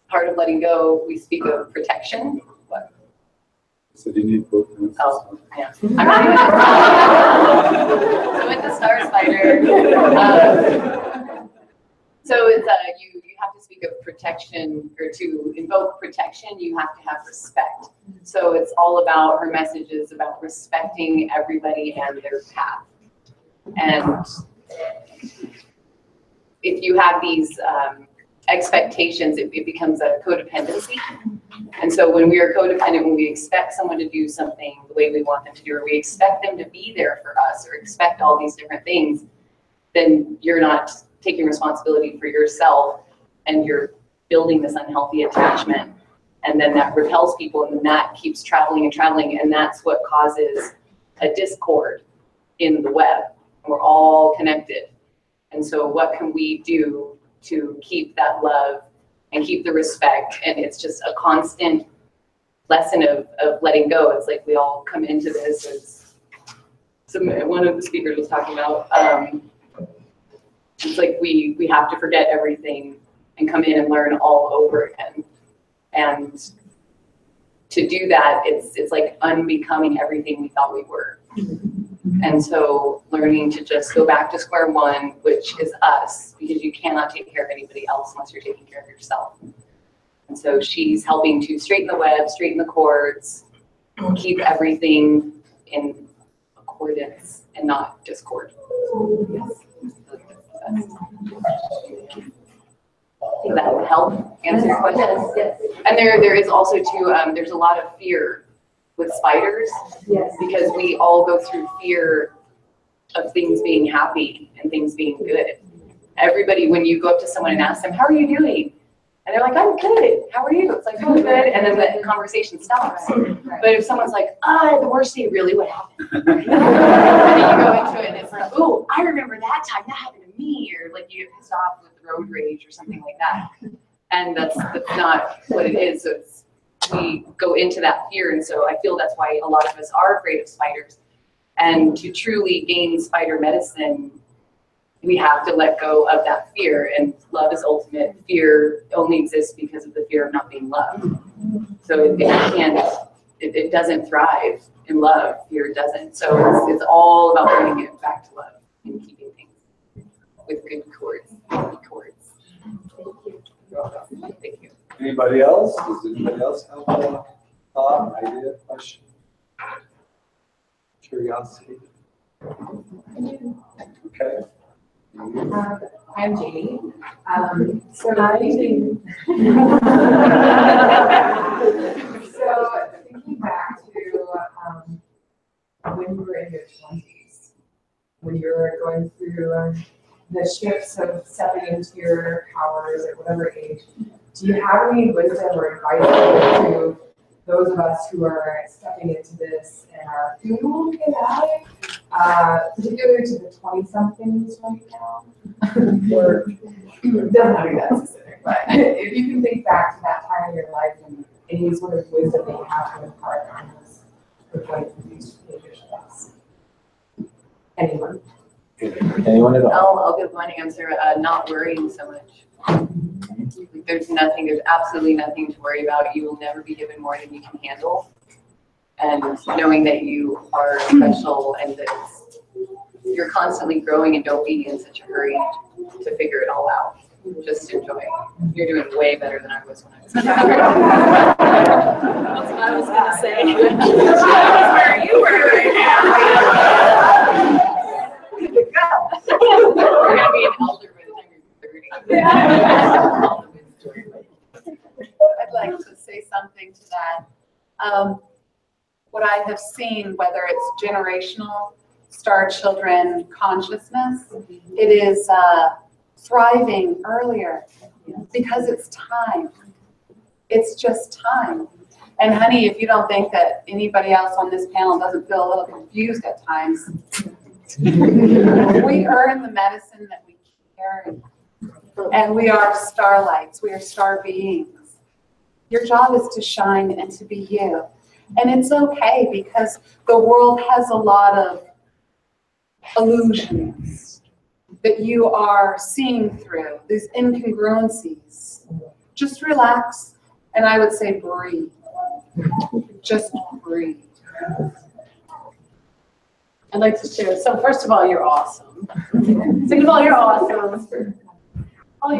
part of letting go, we speak of protection. What? So do you need both? Oh, yeah. I'm ready with it. So with the star spider, so it's you have to speak of protection, or to invoke protection, you have to have respect. So it's all about, her message is about respecting everybody and their path. And if you have these expectations, it becomes a codependency. And so when we are codependent, when we expect someone to do something the way we want them to do, or we expect them to be there for us, or expect all these different things, then you're not taking responsibility for yourself, and you're building this unhealthy attachment. And then that repels people, and then that keeps traveling and traveling, and that's what causes a discord in the web. We're all connected. And so what can we do to keep that love and keep the respect? And it's just a constant lesson of letting go. It's like we all come into this as one of the speakers was talking about. It's like we have to forget everything and come in and learn all over again. And to do that, it's like unbecoming everything we thought we were. And so learning to just go back to square one, which is us, because you cannot take care of anybody else unless you're taking care of yourself. And so she's helping to straighten the web, straighten the cords, keep everything in accordance and not discord. Yes. Does that help answer your question? Yes. And there is also too, there's a lot of fear with spiders. Yes. Because we all go through fear of things being happy and things being good. Everybody, when you go up to someone and ask them, how are you doing? And they're like, I'm good. How are you? It's like, oh, good. And then the conversation stops. Right. But if someone's like, the worst day, really, what happened? And then you go into it and it's like, oh, I remember that time that happened to me. Or like you get pissed off with road rage or something like that. And that's not what it is. So we go into that fear. And so I feel that's why a lot of us are afraid of spiders. And to truly gain spider medicine, we have to let go of that fear, and love is ultimate. Fear only exists because of the fear of not being loved. So it doesn't thrive in love. Fear doesn't. So it's all about bringing it back to love and keeping things with good cords. Thank you. Anybody else? Does anybody else have a thought, idea, question? Curiosity? Okay. I'm Jamie. So thinking back to when you were in your 20s, when you were going through the shifts of stepping into your powers at whatever age, do you have any wisdom or advice to those of us who are stepping into this and are feeling a little bit about it? Particularly to the 20-somethings right now, or it doesn't have to be that specific, but if you can think back to that time in your life and any sort of wisdom that you have to impart on this with like these behavior shifts. Anyone? Anyone at all? I'll give one answer, not worrying so much. There's absolutely nothing to worry about. You will never be given more than you can handle. And knowing that you are special and that you're constantly growing, and don't be in such a hurry to figure it all out. Just enjoy. You're doing way better than I was when I was younger. That's what I was going to say. That's where you were right now. Good to go. You're going to be an elder by the time you're 30. I'd like to say something to that. What I have seen, whether it's generational, star children consciousness, it is thriving earlier because it's time. It's just time. And honey, if you don't think that anybody else on this panel doesn't feel a little confused at times, we earn the medicine that we carry. And we are starlights. We are star beings. Your job is to shine and to be you. And it's okay, because the world has a lot of illusions that you are seeing through, these incongruencies. Just relax, and I would say breathe. Just breathe. I'd like to share. So first of all, you're awesome. Second of all, you're awesome. All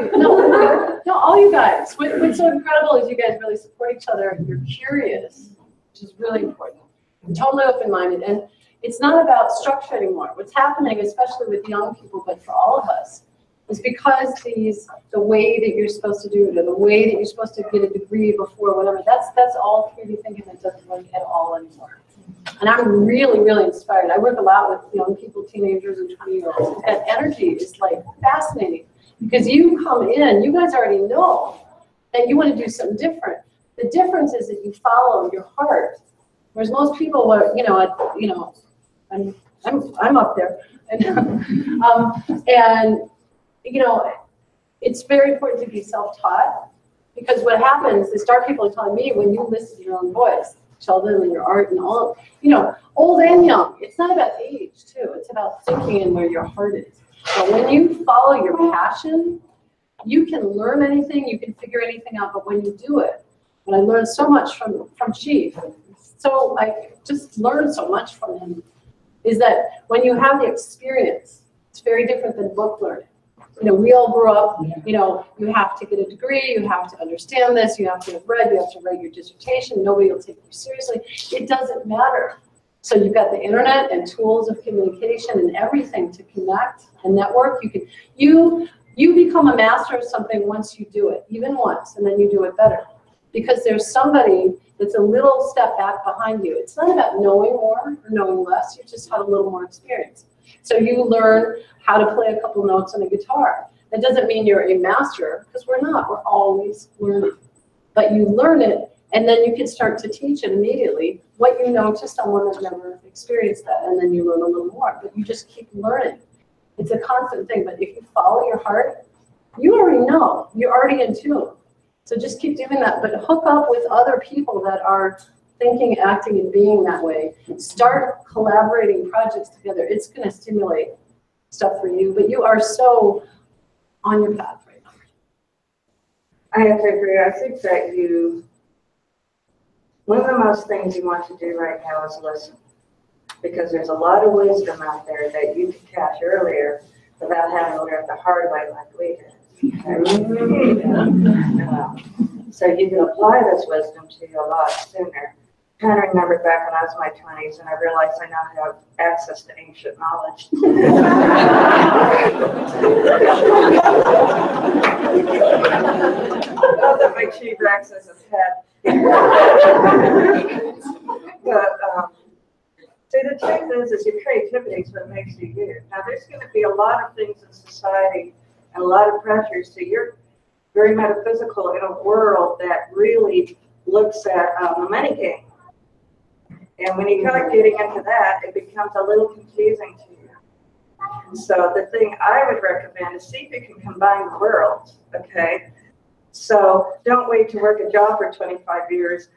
you guys. What's so incredible is you guys really support each other. You're curious, which is really important. You're totally open-minded, and it's not about structure anymore. What's happening, especially with young people, but for all of us, is because the way that you're supposed to do it, or the way that you're supposed to get a degree before whatever, that's all 3D thinking that doesn't work at all anymore. And I'm really, really inspired. I work a lot with young people, teenagers, and 20-year-olds. That energy is like fascinating, because you come in, you guys already know that you want to do something different. The difference is that you follow your heart, whereas most people are, I'm up there, and it's very important to be self-taught, Because what happens is dark people are telling me when you listen to your own voice, Sheldon, and your art and all, old and young, it's not about age too. It's about thinking and where your heart is. But when you follow your passion, you can learn anything, you can figure anything out, but when you do it, and I learned so much from Chief, so I just learned so much from him, is that when you have the experience, it's very different than book learning. We all grew up, you have to get a degree, you have to understand this, you have to have read, you have to write your dissertation, nobody will take you seriously. It doesn't matter. So you've got the internet and tools of communication and everything to connect and network. You become a master of something once you do it, even once, and then you do it better. Because there's somebody that's a little step back behind you. It's not about knowing more or knowing less, you just have a little more experience. So you learn how to play a couple notes on a guitar. That doesn't mean you're a master, because we're not, we're always learning. But you learn it, and then you can start to teach it immediately, what you know to someone that never experienced that, and then you learn a little more, but you just keep learning. It's a constant thing, but if you follow your heart, you already know, you're already in tune. So just keep doing that, but hook up with other people that are thinking, acting, and being that way. Start collaborating projects together. It's going to stimulate stuff for you, but you are so on your path right now. I have to agree. I think that one of the most things you want to do right now is listen, because there's a lot of wisdom out there that you could catch earlier without having to learn the hard way like we did. So you can apply this wisdom to you a lot sooner. I kind of remember back when I was in my 20s and I realized I now have access to ancient knowledge. Not that my chief access is head. But see, the truth is your creativity is what makes you you. Now, there's going to be a lot of things in society and a lot of pressures. So you're very metaphysical in a world that really looks at the money game. And when you start getting into that, it becomes a little confusing to you. So the thing I would recommend is see if you can combine the worlds, okay? So don't wait to work a job for 25 years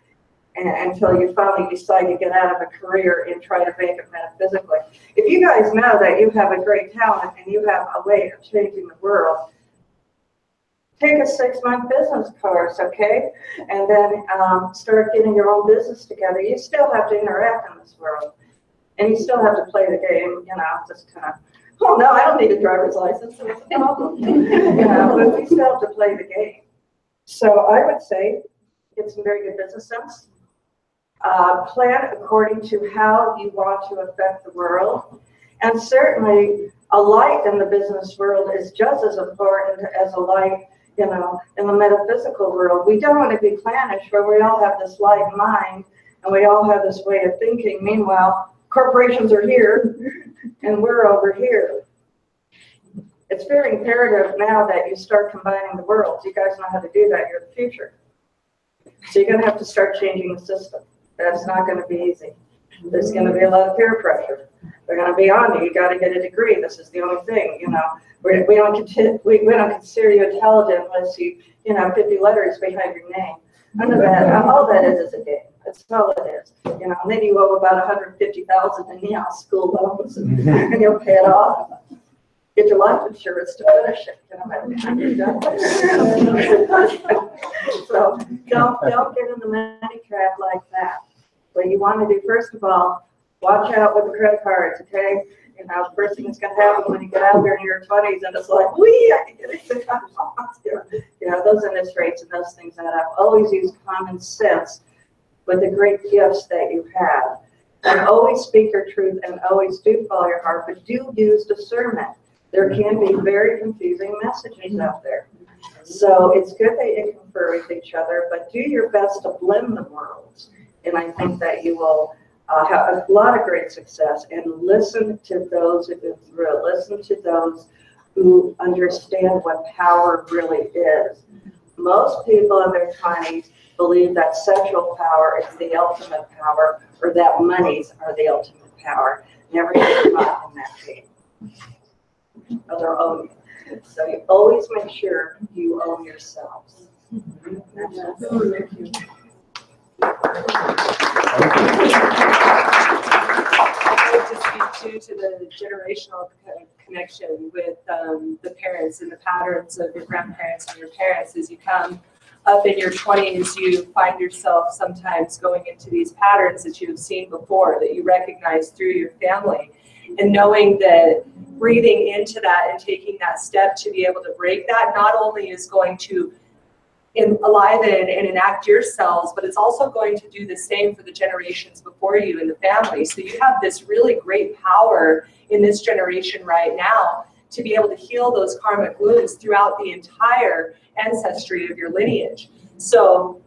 until you finally decide to get out of a career and try to make it metaphysically. If you guys know that you have a great talent and you have a way of changing the world, take a 6-month business course, okay? And then start getting your own business together. You still have to interact in this world. And you still have to play the game, just kind of, oh no, I don't need a driver's license, so what's the problem? But we still have to play the game. So I would say get some very good business sense. Plan according to how you want to affect the world. And certainly a light in the business world is just as important as a light, in the metaphysical world. We don't want to be clannish where we all have this light mind and we all have this way of thinking. Meanwhile, corporations are here and we're over here. It's very imperative now that you start combining the worlds. You guys know how to do that. You're the future. So you're going to have to start changing the system. That's not going to be easy. There's going to be a lot of peer pressure. They're going to be on you. You got to get a degree. This is the only thing. We don't consider you intelligent unless you have 50 letters behind your name. Under that, all that is a game. That's all it is. And then you owe about $150,000 in school loans, and you'll pay it off. Get your life insurance to finish it. So don't get in the money trap like that. What you want to do, first of all, watch out with the credit cards, okay? The first thing that's going to happen when you get out there in your 20s and it's like, wee, I can get it. Those interest rates and those things that I've always used common sense with the great gifts that you have. And always speak your truth and always do follow your heart, but do use discernment. There can be very confusing messages out there. So it's good that you confer with each other, but do your best to blend the worlds. And I think that you will have a lot of great success, and listen to those who've been through it. Listen to those who understand what power really is. Most people in their 20s believe that sexual power is the ultimate power, or that monies are the ultimate power. Never get caught in that game of their own. So you always make sure you own yourselves. I'd like to speak to the generational connection with the parents and the patterns of your grandparents and your parents. As you come up in your 20s, you find yourself sometimes going into these patterns that you have seen before, that you recognize through your family. And knowing that breathing into that and taking that step to be able to break that not only is going to enliven and enact your cells, but it's also going to do the same for the generations before you in the family. So you have this really great power in this generation right now to be able to heal those karmic wounds throughout the entire ancestry of your lineage. So,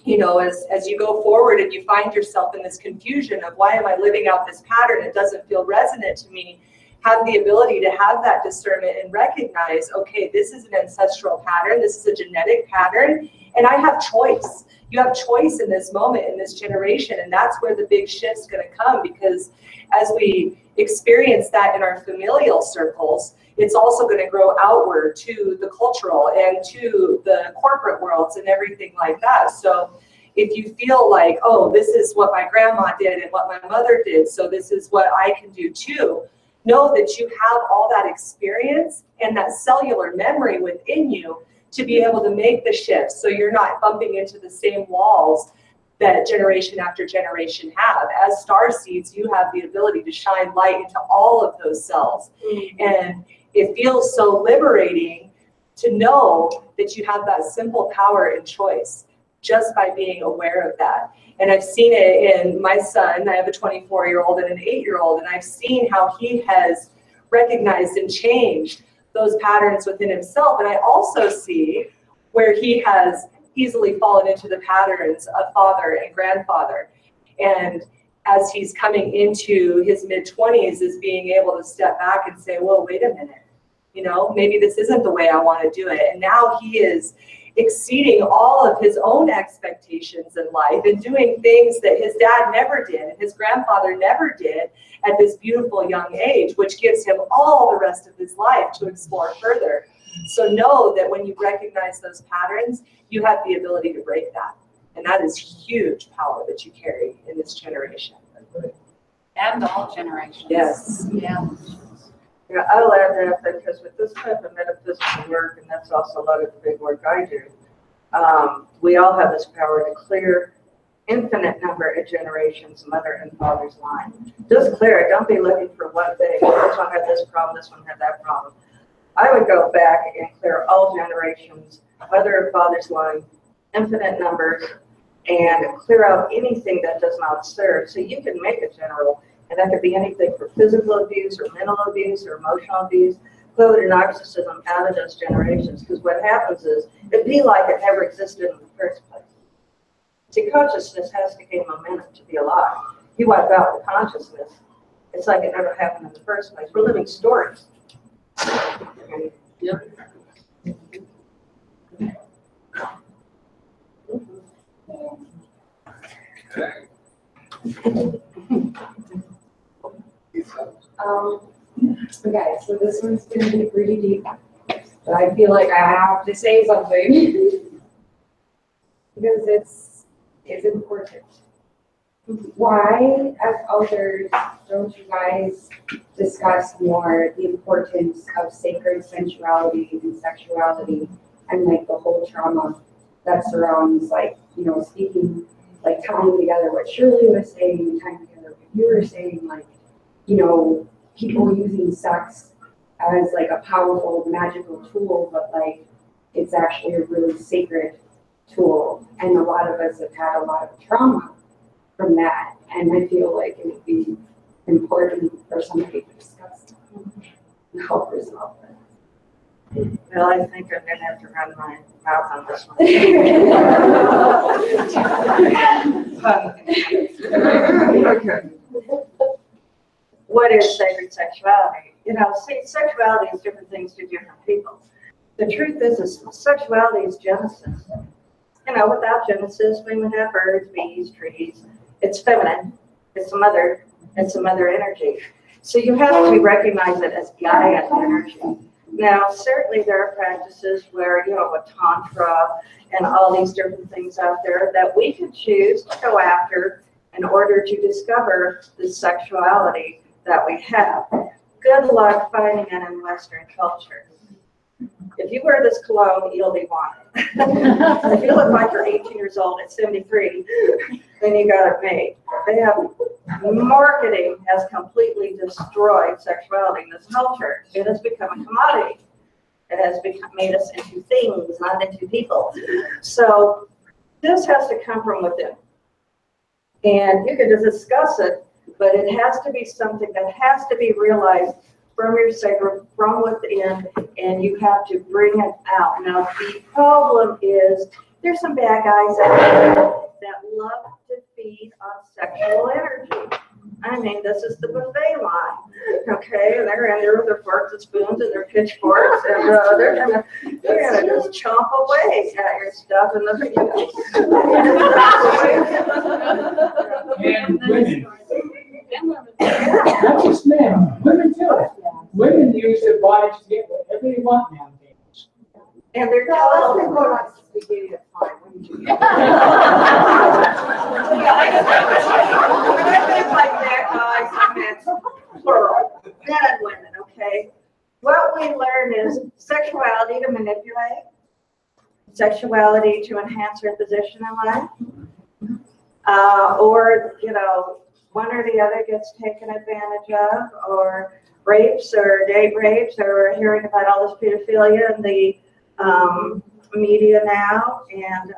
you know, as you go forward and you find yourself in this confusion of why am I living out this pattern, it doesn't feel resonant to me, have the ability to have that discernment and recognize, okay, this is an ancestral pattern, this is a genetic pattern, and I have choice. You have choice in this moment, in this generation, and that's where the big shift's gonna come, because as we experience that in our familial circles, it's also gonna grow outward to the cultural and to the corporate worlds and everything like that. So if you feel like, oh, this is what my grandma did and what my mother did, so this is what I can do too, know that you have all that experience and that cellular memory within you to be able to make the shift, so you're not bumping into the same walls that generation after generation have. As star seeds, you have the ability to shine light into all of those cells. And it feels so liberating to know that you have that simple power and choice just by being aware of that. And I've seen it in my son. I have a 24-year-old and an 8-year-old, and I've seen how he has recognized and changed those patterns within himself. And I also see where he has easily fallen into the patterns of father and grandfather. And as he's coming into his mid-20s, is being able to step back and say, well, wait a minute, you know, maybe this isn't the way I want to do it. And now he is exceeding all of his own expectations in life and doing things that his dad never did and his grandfather never did at this beautiful young age, which gives him all the rest of his life to explore further. So know that when you recognize those patterns, you have the ability to break that. And that is huge power that you carry in this generation. And all generations. Yes. Yeah. Yeah, I'll add that because with this type of metaphysical work, and that's also a lot of the big work I do, we all have this power to clear infinite number of generations, mother and father's line. Just clear it. Don't be looking for one thing. This one had this problem, this one had that problem. I would go back and clear all generations, mother and father's line, infinite numbers, and clear out anything that does not serve. So you can make a general. And that could be anything from physical abuse or mental abuse or emotional abuse, clearly narcissism out of those generations. Because what happens is, it'd be like it never existed in the first place. See, consciousness has to gain momentum to be alive. You wipe out the consciousness, it's like it never happened in the first place. We're living stories. Yeah. Okay, so this one's gonna be pretty deep, but I feel like I have to say something because it's important. Why, as elders, don't you guys discuss more the importance of sacred sensuality and sexuality and like the whole trauma that surrounds, like, you know, speaking, like tying together what Shirley was saying, tying together what you were saying, like, you know, people using sex as like a powerful magical tool, but like it's actually a really sacred tool. And a lot of us have had a lot of trauma from that. And I feel like it would be important for somebody to discuss and help resolve it. Well, I think I'm going to have to run my mouth on this one. Okay. What is sacred sexuality? You know, sexuality is different things to different people. The truth is sexuality is Genesis. You know, without Genesis, we would have birds, bees, trees. It's feminine. It's a mother energy. So you have to recognize it as Gaia energy. Now, certainly there are practices where, with Tantra and all these different things out there that we can choose to go after in order to discover the sexuality that we have. Good luck finding it in Western culture. If you wear this cologne, you'll be wanted. If you look like you're 18 years old at 73, then you got it made. Marketing has completely destroyed sexuality in this culture. It has become a commodity. It has made us into things, not into people. So this has to come from within. And you can just discuss it, but it has to be something that has to be realized from your sacred, from within, and you have to bring it out. Now, the problem is there's some bad guys out there that love to feed on sexual energy. I mean, this is the buffet line, okay? And they're in there with their forks and spoons and their pitchforks, and they're gonna just chomp away at your stuff, and then And women. Not just men, women too. Women use their bodies to get whatever they want nowadays. and they're Let's told. go on to the beginning of time. When you When I think like that, guys, I meant plural, men and women, okay? What we learn is sexuality to manipulate, sexuality to enhance your position in life, or, one or the other gets taken advantage of, or rapes or date rapes, or we're hearing about all this pedophilia in the media now, and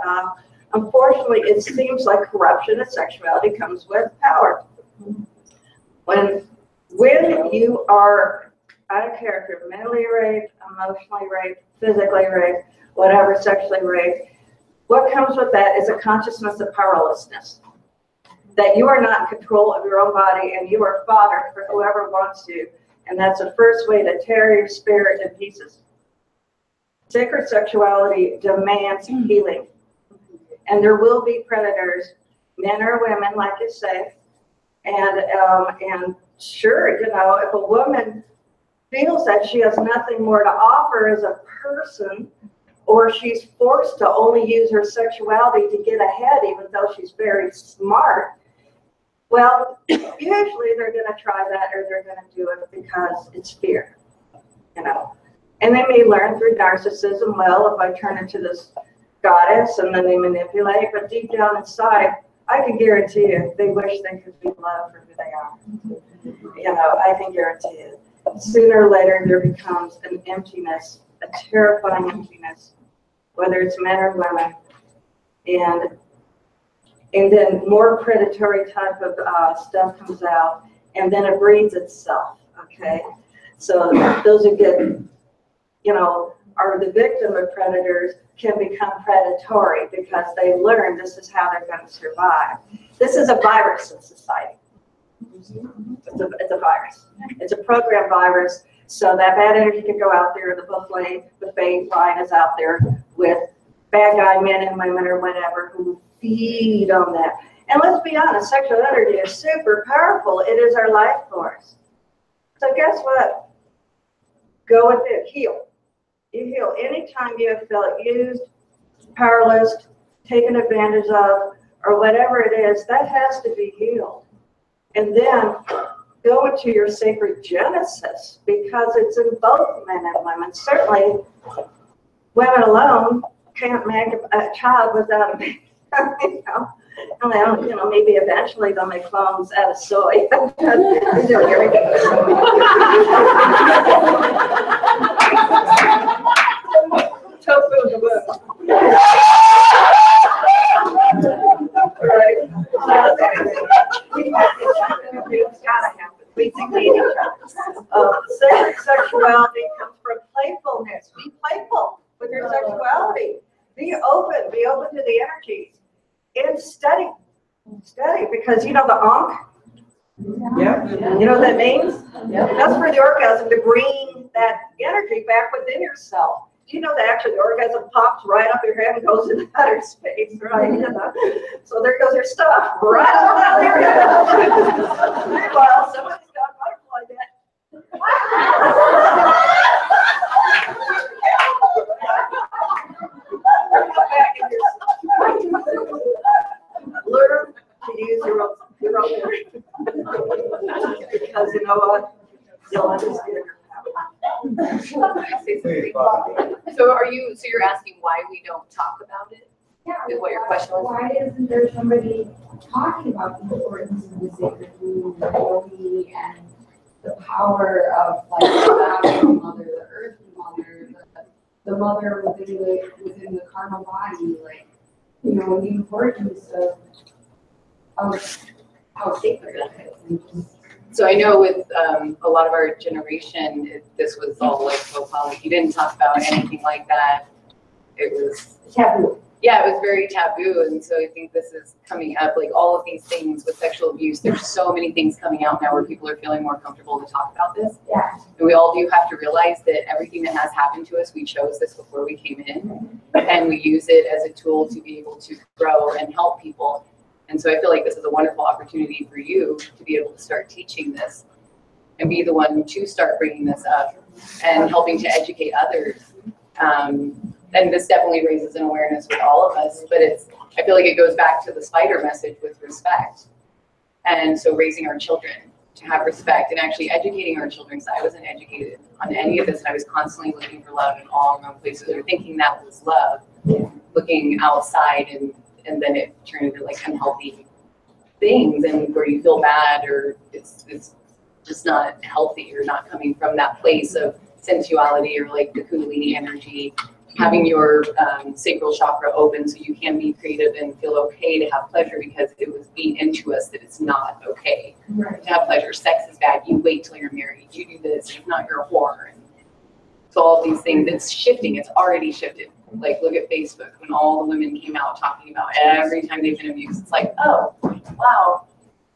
unfortunately, it seems like corruption and sexuality comes with power. When you are, I don't care if you're mentally raped, emotionally raped, physically raped, whatever, sexually raped, what comes with that is a consciousness of powerlessness. That you are not in control of your own body and you are fodder for whoever wants you. And that's the first way to tear your spirit to pieces. Sacred sexuality demands healing. And there will be predators, men or women, like you say. And sure, if a woman feels that she has nothing more to offer as a person, or she's forced to only use her sexuality to get ahead, even though she's very smart, well, usually they're going to try that, or they're going to do it because it's fear, And they may learn through narcissism, well, if I turn into this goddess, and then they manipulate, but deep down inside, I can guarantee you, they wish they could be loved for who they are. I can guarantee it. Sooner or later, there becomes an emptiness, a terrifying emptiness, whether it's men or women, and then more predatory type of stuff comes out, and then it breeds itself, okay? So those who get, are the victim of predators can become predatory because they learn this is how they're going to survive. This is a virus in society. It's a virus. It's a program virus. So that bad energy can go out there. The buffet line is out there with bad guy men and women or whatever who feed on that. And let's be honest, sexual energy is super powerful. It is our life force. So guess what? Go with it. Heal. You heal. Anytime you have felt used, powerless, taken advantage of, or whatever it is, that has to be healed. And then go into your sacred genesis, because it's in both men and women. Certainly, women alone can't make a child without a baby. Maybe eventually they'll make clones out of soy. They're doing everything with soy. Tofu in the womb. Right? It's gotta happen. We think we need each other. Sexuality comes from playfulness. Be playful with your sexuality. Be open to the energies. And study, because the Ankh. Yeah. You know what that means? Yeah. That's for the orgasm, to bring that energy back within yourself. You know that actually the orgasm pops right up your head and goes into outer space, right? So there goes your stuff right up your head. Meanwhile, somebody's got a butterfly net. because you know what? You'll understand. So you're asking why we don't talk about it? Yeah. Is what your question was? Why isn't there somebody talking about the importance of the sacred womb, the yogi, and the power of like the mother, the earthly mother, the mother within the carnal body, like, you know, the importance of how sacred it is. So I know with a lot of our generation, this was all like so public. You didn't talk about anything like that. It was Taboo. Yeah, it was very taboo, and so I think this is coming up, like all of these things with sexual abuse. There's so many things coming out now where people are feeling more comfortable to talk about this. Yeah. And we all do have to realize that everything that has happened to us, we chose this before we came in, and we use it as a tool to be able to grow and help people. And so I feel like this is a wonderful opportunity for you to be able to start teaching this and be the one to start bringing this up and helping to educate others. And this definitely raises an awareness with all of us, but I feel like it goes back to the spider message with respect. And so raising our children to have respect and actually educating our children. So I wasn't educated on any of this. I was constantly looking for love in all wrong places or thinking that was love, looking outside, and then it turned into like unhealthy things and where you feel bad or it's just not healthy or not coming from that place of sensuality or like the Kundalini energy. Having your sacral chakra open so you can be creative and feel okay to have pleasure, because it was beat into us that it's not okay to have pleasure. Sex is bad. You wait till you're married. You do this. If not, you're a whore. And so all of these things, it's shifting. It's already shifted. Like look at Facebook when all the women came out talking about every time they've been abused. It's like, oh, wow.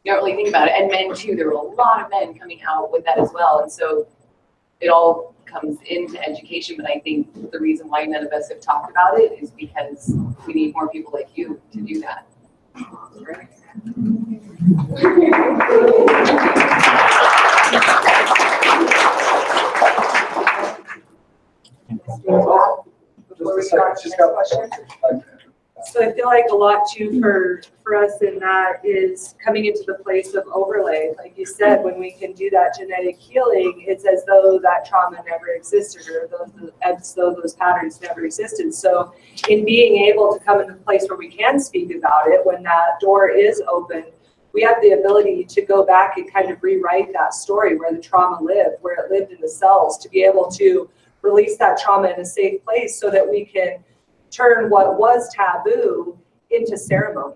You don't really think about it. And men too. There were a lot of men coming out with that as well. And so it all comes into education, but I think the reason why none of us have talked about it is because we need more people like you to do that. So I feel like a lot too for us in that is coming into the place of overlay. Like you said, when we can do that genetic healing, it's as though that trauma never existed or as though those patterns never existed. So in being able to come into a place where we can speak about it, when that door is open, we have the ability to go back and kind of rewrite that story where the trauma lived, where it lived in the cells, to be able to release that trauma in a safe place so that we can turn what was taboo into ceremony,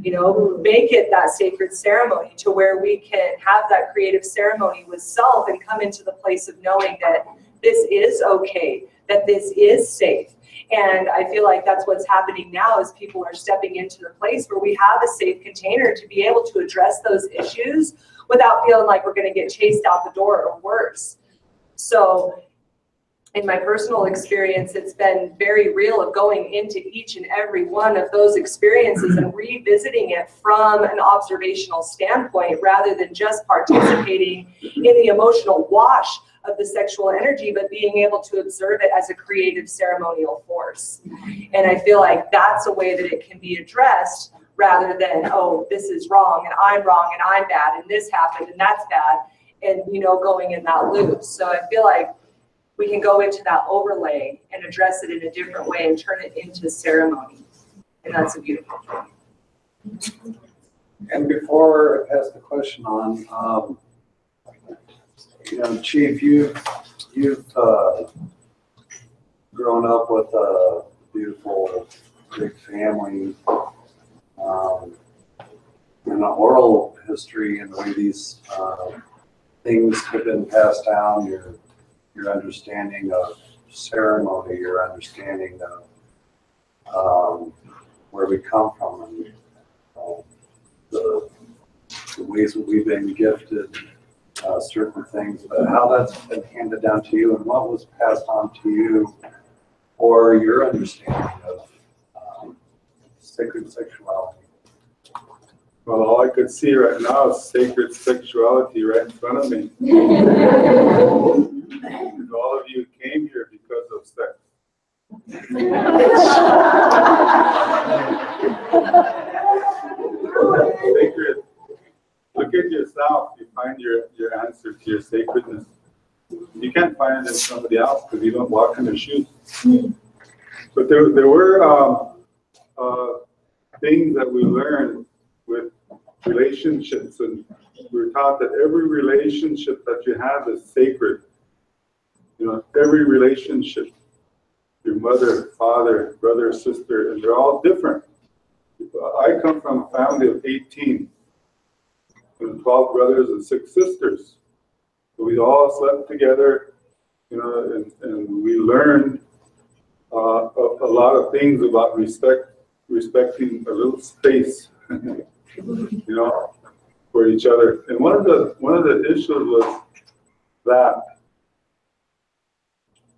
you know, make it that sacred ceremony to where we can have that creative ceremony with self and come into the place of knowing that this is okay, that this is safe. And I feel like that's what's happening now is people are stepping into the place where we have a safe container to be able to address those issues without feeling like we're going to get chased out the door or worse. So in my personal experience, it's been very real of going into each and every one of those experiences and revisiting it from an observational standpoint rather than just participating in the emotional wash of the sexual energy, but being able to observe it as a creative ceremonial force. And I feel like that's a way that it can be addressed rather than, oh, this is wrong and I'm bad and this happened and that's bad, and, you know, going in that loop. So I feel like we can go into that overlay and address it in a different way and turn it into ceremony. And that's a beautiful thing. And before I pass the question on, you know, Chief, you've grown up with a beautiful, big family, and an oral history and the way these things have been passed down, your understanding of ceremony, your understanding of where we come from, and the ways that we've been gifted certain things, but how that's been handed down to you and what was passed on to you, or your understanding of sacred sexuality. Well, all I could see right now is sacred sexuality right in front of me. All of you came here because of sex. Sacred. Look look at yourself, you find your answer to your sacredness. You can't find it in somebody else because you don't walk in their shoes. But there were things that we learned with relationships, and we were taught that every relationship that you have is sacred. You know, every relationship, your mother, father, brother, sister, and they're all different. I come from a family of 18, and 12 brothers and 6 sisters. So we all slept together, you know, and we learned a lot of things about respecting a little space, you know, for each other. And one of the issues was that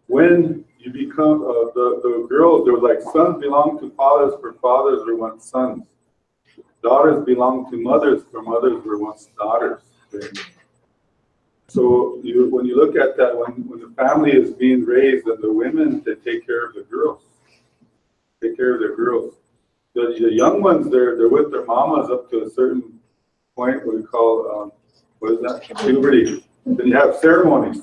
when you become the girls, there was like sons belong to fathers, for fathers were once sons. Daughters belong to mothers, for mothers were once daughters. So when you look at that, when the family is being raised, and the women to take care of the girls, take care of their girls. The young ones, they're with their mamas up to a certain point, what we call what is that? Puberty. Then you have ceremonies.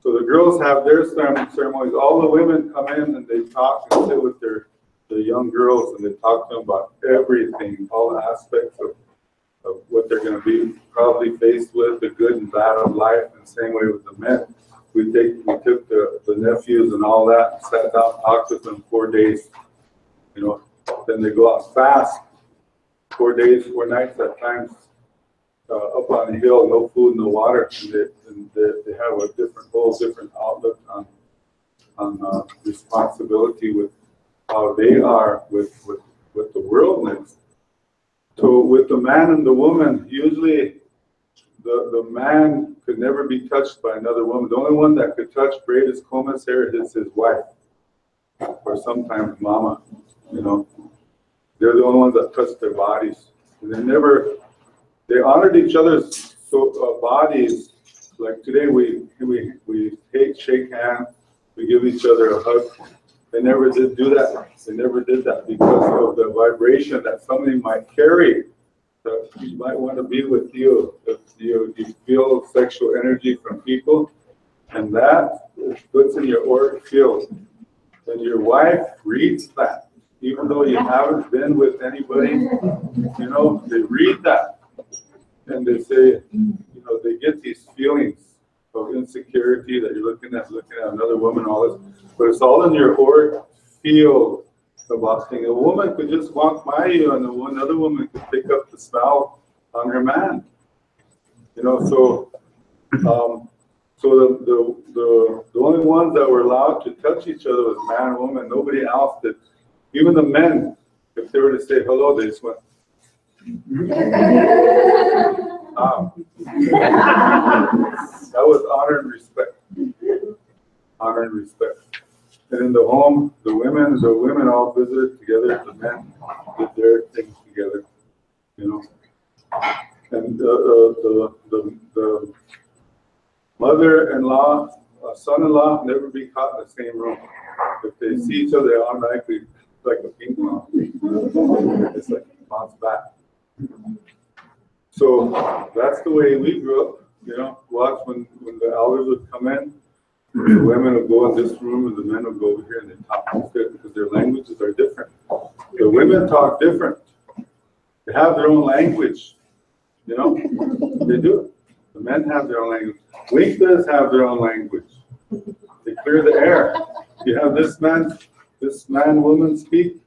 So the girls have their ceremonies. All the women come in and they talk and sit with the young girls, and they talk to them about everything, all the aspects of what they're going to be probably faced with, the good and bad of life. And the same way with the men. We took the nephews and all that, and sat down, talked with them 4 days. You know, then they go out fast, 4 days, 4 nights at times, up on the hill, no food, no water, and they have a whole different outlook on responsibility with how they are with the world next. So with the man and the woman, usually the man could never be touched by another woman. The only one that could touch, braid his comb's hair is his wife, or sometimes mama. You know, they're the only ones that touch their bodies. And they honored each other's bodies. Like today, we shake hands, we give each other a hug. They never did do that. They never did that because of the vibration that somebody might carry. That you might want to be with you. If you feel sexual energy from people, and that puts in your auric field. And your wife reads that. Even though you haven't been with anybody, you know, they read that. And they say, you know, they get these feelings of insecurity that you're looking at another woman, all this. But it's all in your auric field about things. A woman could just walk by you, and another woman could pick up the smell on her man. You know, so the only ones that were allowed to touch each other was man and woman. Nobody else did. Even the men, if they were to say hello, they just went. That was honor and respect. Honor and respect. And in the home, the women all visited together. The men did their things together. You know. And the mother-in-law, son-in-law never be caught in the same room. If they see each other, they automatically like a ping pong. It's like a bounce back. So that's the way we grew up. You know, watch when the elders would come in, the women would go in this room and the men would go over here and they talk instead because their languages are different. The women talk different. They have their own language. You know, they do. The men have their own language. Winktas have their own language. They clear the air. You have this man, woman speak.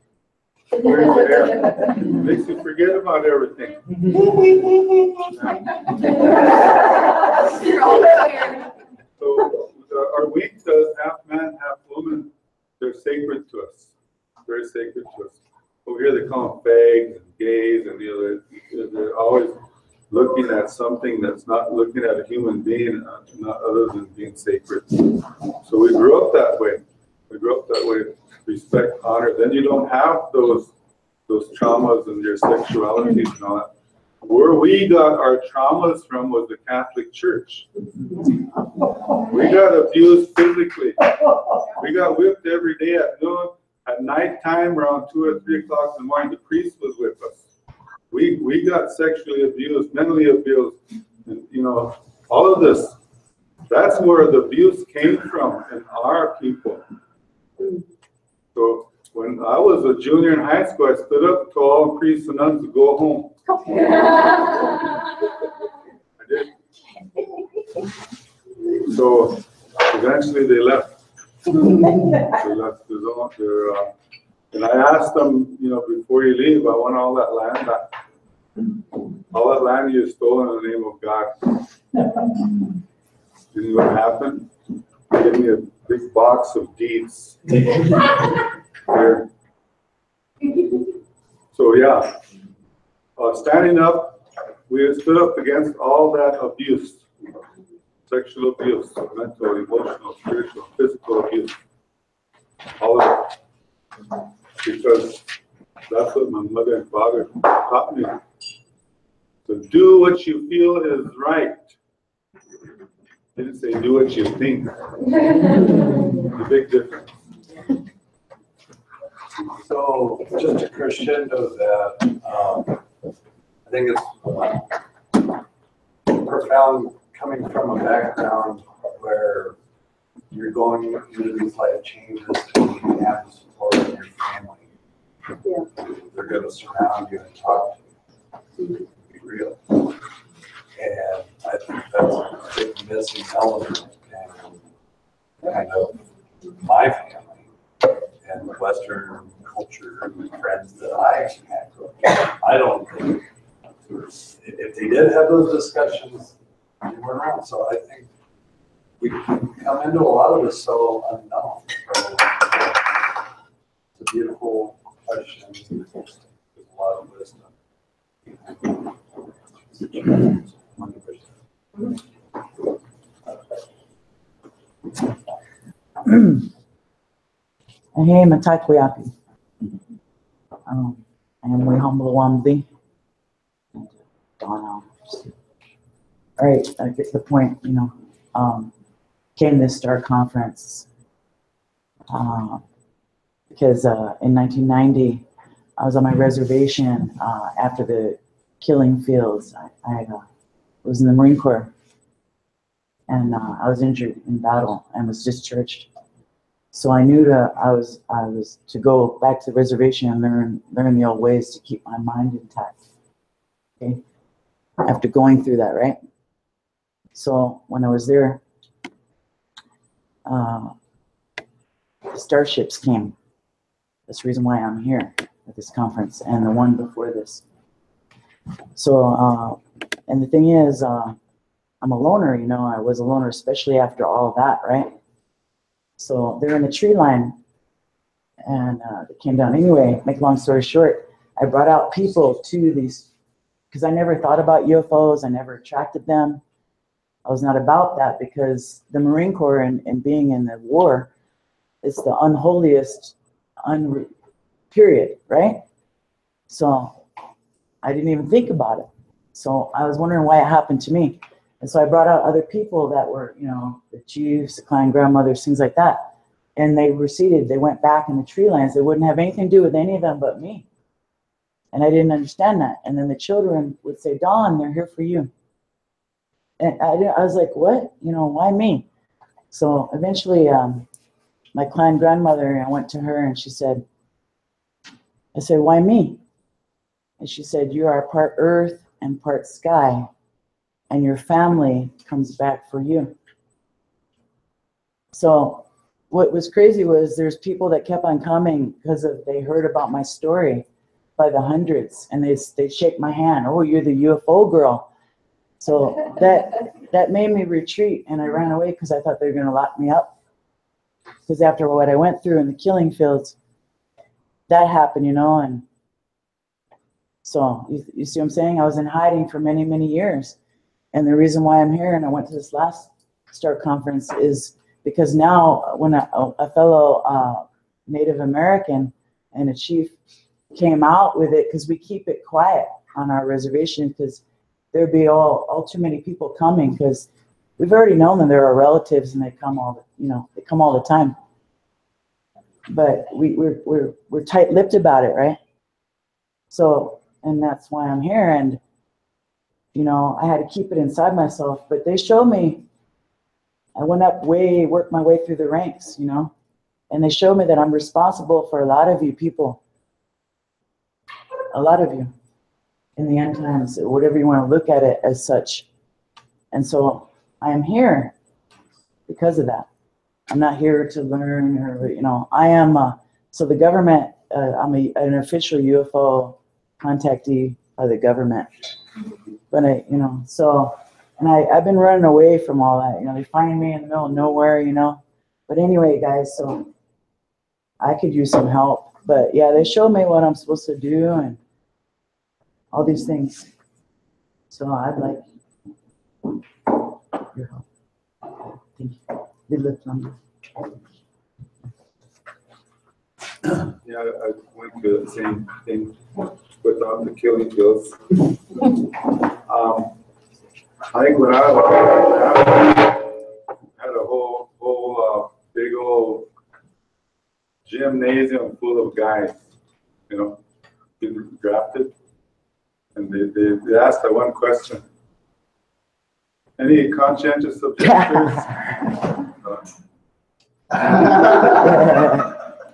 Clears the air. Makes you forget about everything. So our Winktas, half man, half woman, they're sacred to us. Very sacred to us. Over here they call them fags and gays, and they're always looking at something that's not looking at a human being, not other than being sacred. So we grew up that way. We grew up that way. Respect, honor. Then you don't have those traumas and your sexualities and all that. Where we got our traumas from was the Catholic Church. We got abused physically. We got whipped every day at noon. At nighttime, around 2 or 3 o'clock in the morning, the priest was with us. We got sexually abused, mentally abused, and, you know, all of this. That's where the abuse came from in our people. So when I was a junior in high school, I stood up to all priests and nuns to go home. I did. So eventually they left. They left and I asked them, you know, before you leave, I want all that land back. All that land you stole in the name of God. You know what happened? They gave me a big box of deeds. Here. So yeah, standing up, we stood up against all that abuse. Sexual abuse, mental, emotional, spiritual, physical abuse. All of it. Because that's what my mother and father taught me. So do what you feel is right. They didn't say do what you think. The big difference. So just to crescendo that, I think it's profound coming from a background where you're going into these life changes and you have the support of your family. Yeah. They're going to surround you and talk to you. Be real. And I think that's a big missing element in kind of my family and the Western culture and the friends that I had. I don't think if they did have those discussions, they weren't around. So I think we come into a lot of this so unknown. So it's a beautiful question. There's a lot of wisdom. Hey, Untitled. I am way humble one thing. All right, I get the point, you know. Came to this STAR conference because in 1990, I was on my reservation after the killing fields. I was in the Marine Corps, and I was injured in battle and was discharged. So I knew that I was to go back to the reservation and learn the old ways to keep my mind intact. Okay, after going through that, right? So when I was there, the starships came. That's the reason why I'm here at this conference and the one before this. So, and the thing is, I'm a loner, you know, I was a loner, especially after all that, right? So they're in a tree line and they came down. Anyway, make a long story short, I brought out people to these, because I never thought about UFOs, I never attracted them. I was not about that because the Marine Corps and being in the war is the unholiest period, right? So I didn't even think about it. So I was wondering why it happened to me. And so I brought out other people that were, you know, the chiefs, the clan grandmothers, things like that. And they receded. They went back in the tree lines. They wouldn't have anything to do with any of them but me. And I didn't understand that. And then the children would say, Dawn, they're here for you. And I was like, what? You know, why me? So eventually my clan grandmother, I went to her and she said, I said, why me? And she said, you are part earth and part sky, and your family comes back for you. So what was crazy was there's people that kept on coming because they heard about my story by the hundreds, and they'd shake my hand. Oh, you're the UFO girl. So that made me retreat, and I ran away because I thought they were going to lock me up. Because after what I went through in the killing fields, that happened, you know. And so you see what I'm saying? I was in hiding for many, many years. And the reason why I'm here and I went to this last STAR conference is because now when a fellow Native American and a chief came out with it, because we keep it quiet on our reservation because there'd be all too many people coming, because we've already known that there are relatives and they come all the time. But we're tight-lipped about it, right? So and that's why I'm here. And, you know, I had to keep it inside myself, but they showed me, I went up worked my way through the ranks, you know, and they showed me that I'm responsible for a lot of you people, a lot of you in the end times, whatever you want to look at it as such. And so I am here because of that. I'm not here to learn or, you know, I am, so the government, I'm an official UFO contactee by the government. But you know, so, and I've been running away from all that, you know, they find me in the middle of nowhere, you know. But anyway, guys, so I could use some help. But yeah, they showed me what I'm supposed to do and all these things. So I'd like your help. Thank you. Good luck, Lumber. Yeah, I went through the same thing without the killing pills. I think when I had a whole big old gymnasium full of guys, you know, getting drafted, and they asked that one question: any conscientious objectors?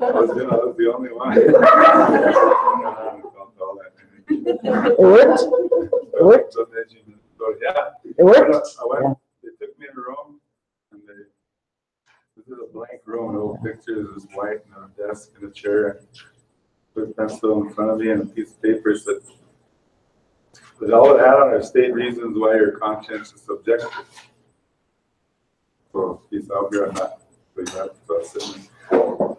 I was the only one. It worked? It worked? So yeah. It worked? I went, they took me in a room, and this is a blank room, no pictures, it's white, and a desk and a chair, put a pencil in front of me and a piece of paper that all it had on it state reasons why your conscience is subjective. So he's out here, I'm not doing that, so I was sitting there.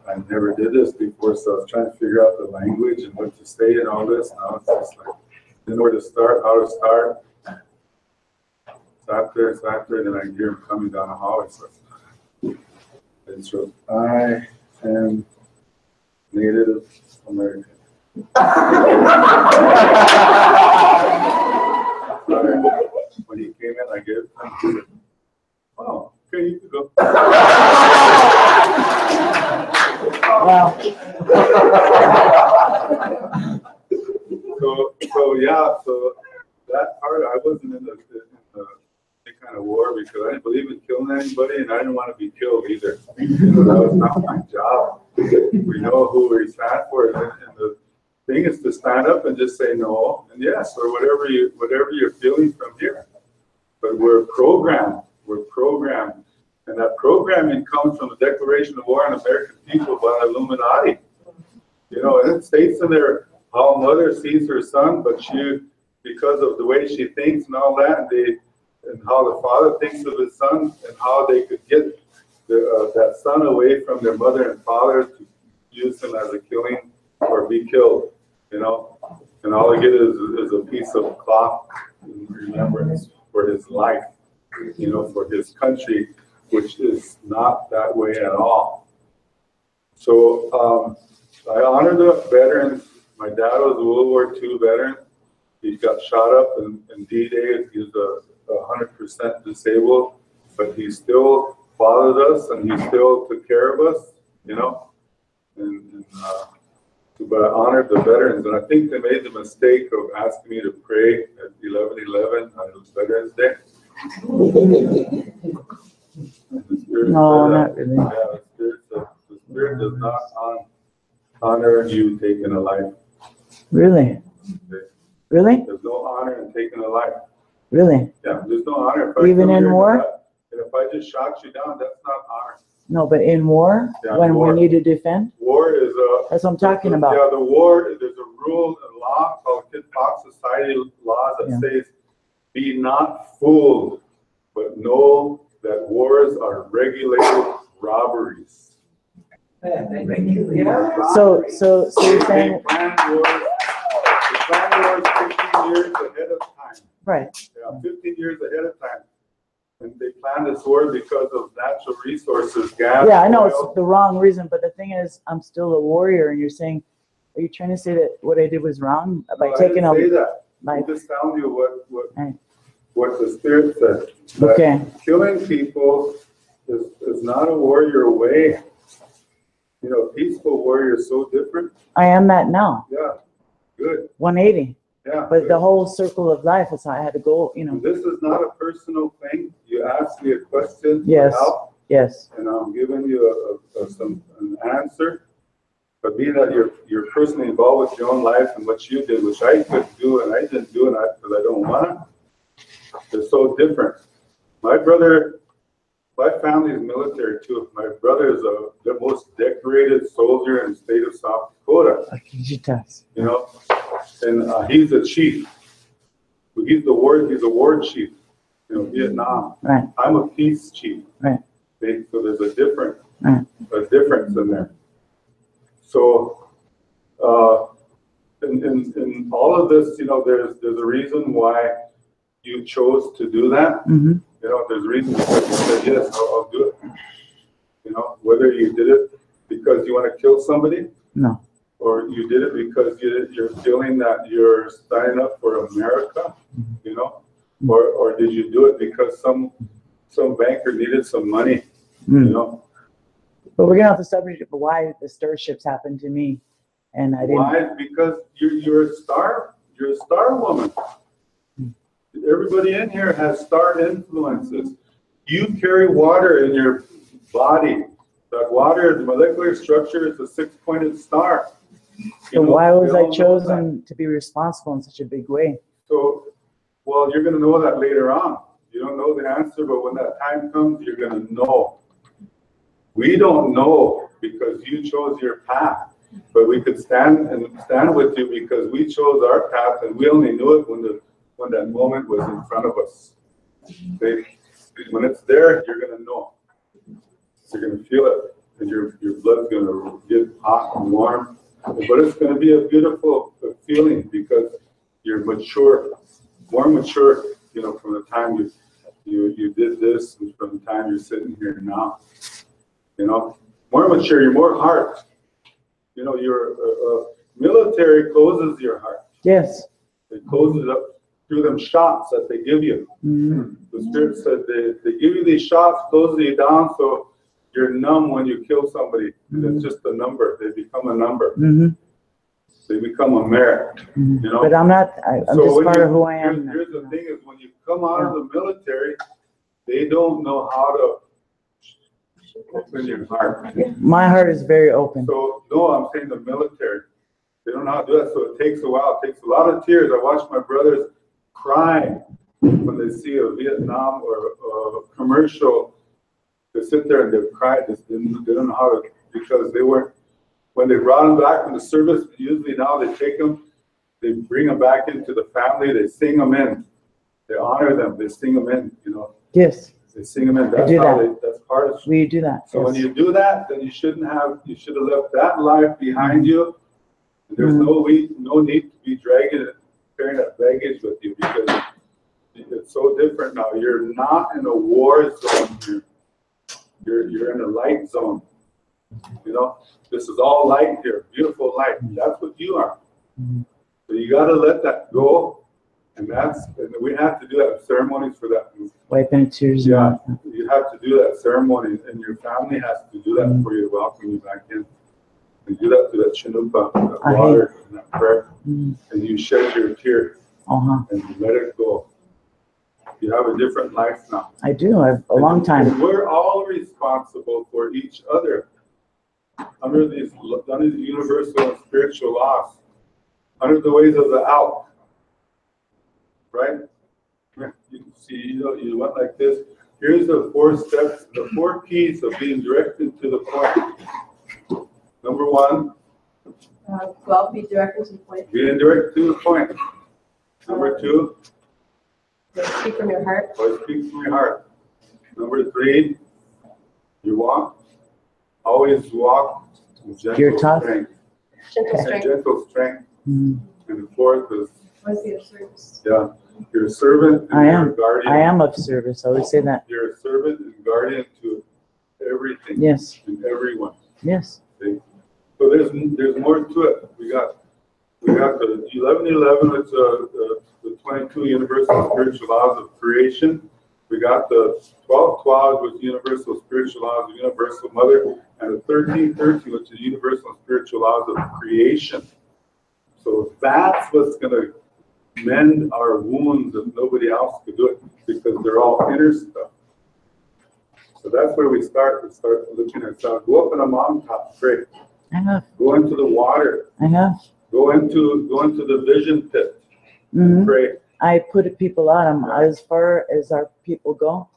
I never did this before, so I was trying to figure out the language and what to say and all this. Now it's just like, didn't know where to start, how to start. Sat there, and then I hear him coming down the hallway. So I am Native American. When he came in, I gave him, he said, oh, okay, you can go. Wow. So that part, I wasn't in the any kind of war because I didn't believe in killing anybody, and I didn't want to be killed either. That was not my job. We know who we stand for, and the thing is to stand up and just say no and yes, or whatever you're feeling from here. But we're programmed, and that programming comes from the Declaration of War on American People by the Illuminati. You know, and it states in there how a mother sees her son, but because of the way she thinks and all that, and how the father thinks of his son, and how they could get that son away from their mother and father to use him as a killing or be killed, you know. And all they get is a piece of cloth in remembrance for his life, you know, for his country, which is not that way at all. So I honor the veterans. My dad was a World War II veteran. He got shot up in D-Day. He was 100% disabled, but he still followed us and he still took care of us, you know. But I honored the veterans, and I think they made the mistake of asking me to pray at 11/11 on Veterans Day. No, not really. Yeah, the Spirit does not honor you taking a life. Really? Okay. Really? There's no honor in taking a life. Really? Yeah, there's no honor. Even in war? And if I just shot you down, that's not honor. No, but in war, Yeah, when war. we need to defend? War is That's what I'm talking about. Yeah, the war, there's a rule, a law called Kid Fox Society laws that says, be not fooled, but know that wars are regulated robberies. So you're saying, They plan wars 15 years ahead of time. right? Yeah, 15 years ahead of time. And they plan this war because of natural resources, gas. Yeah, I know oil. it's the wrong reason, but the thing is, I'm still a warrior, and you're saying, are you trying to say that what I did was wrong by No, taking I a didn't say that. life? I'm just telling you Right. what the Spirit said. That Okay. killing people is not a warrior way. You know, peaceful warrior is so different. I am that now. Yeah, good. 180. Yeah. But the whole circle of life is how I had to go, you know. This is not a personal thing. You ask me a question for Yes. help, Yes. and I'm giving you an answer. But being that you're personally involved with your own life and what you did, which I couldn't do and I didn't do it because I don't want to, they're so different. My family is military too. My brother is the most decorated soldier in the state of South Dakota. You know, and he's a chief. He's a war chief. You know, Vietnam. Right. I'm a peace chief. Right. So there's a difference in there. So, in all of this, you know, there's a reason why you chose to do that. Mm-hmm. You know, there's a reason you said, yes, I'll do it. You know, whether you did it because you want to kill somebody. No. Or you did it because you're feeling that you're standing up for America, you know? Or did you do it because some banker needed some money, you know? But we're getting off the subject of why the starships happened to me, and I didn't. Why? Because you're a star. You're a star woman. Everybody in here has star influences. You carry water in your body. That water, the molecular structure is a 6-pointed star. So why was I chosen to be responsible in such a big way? So, well, you're going to know that later on. You don't know the answer, but when that time comes, you're going to know. We don't know because you chose your path, but we could stand with you because we chose our path, and we only knew it when that moment was in front of us. When it's there, you're going to know. You're going to feel it, and your blood's going to get hot and warm. But it's going to be a beautiful feeling because you're mature, more mature, you know, from the time you did this and from the time you're sitting here now. You know, more mature, you're more heart. You know, your military closes your heart. Yes. It closes up through them shots that they give you. Mm-hmm. The Spirit said they give you these shots, closes you down, so you're numb when you kill somebody. Mm-hmm. It's just a number. They become a number. Mm-hmm. They become a merit. Mm-hmm. You know. But I'm not. I'm just part of who I am. Here's the thing: is when you come out of the military, they don't know how to open your heart. My heart is very open. So no, I'm saying the military. They don't know how to do that, so it takes a while. It takes a lot of tears. I watch my brothers cry when they see a Vietnam or a commercial. They sit there and they cry. They don't know how to, because they weren't. When they brought them back from the service, usually now they take them, they bring them back into the family. They sing them in. They honor them. They sing them in. You know. Yes. They sing them in. That's that's part of. We do that. So when you do that, then you should have left that life behind you. And there's no need to be carrying that baggage with you because it's so different now. You're not in a war zone. You're in a light zone. You know, this is all light here, beautiful light. That's what you are. So you got to let that go. And we have to do that ceremonies for that. Wiping tears. Yeah, you have to do that ceremony, and your family has to do that for you to welcome you back in. And do that through that chinupa, that water, and that prayer. And you shed your tear and you let it go. You have a different life now. I do. I've a long time. And we're all responsible for each other under these universal and spiritual laws, under the ways of the out. Right? You can see, you went like this. Here's the 4 steps, the 4 keys of being directed to the point. Number 1. Well, be directed to the point. Being directed to the point. Number 2. Speak from your heart. Always speak from your heart. Number 3. You walk. Always walk with gentle strength. Gentle strength. And gentle strength. Mm-hmm. And the 4th is. What's the service? Yeah. You're a servant and you're a guardian. I am of service. I always say that. You're a servant and guardian to everything. Yes. And everyone. Yes. See? So there's more to it. We got the 1111, it's the 22 universal spiritual laws of creation. We got the 1212, which is universal spiritual laws of universal mother, and the 1313, which is universal spiritual laws of creation. So that's what's going to mend our wounds if nobody else could do it, because they're all inner stuff. So that's where we start. We start looking at ourselves. Go up on a mountaintop, pray. I have. Go into the water. I have. Go into the vision pit. Mhm. Pray. I put people out. I'm as far as our people go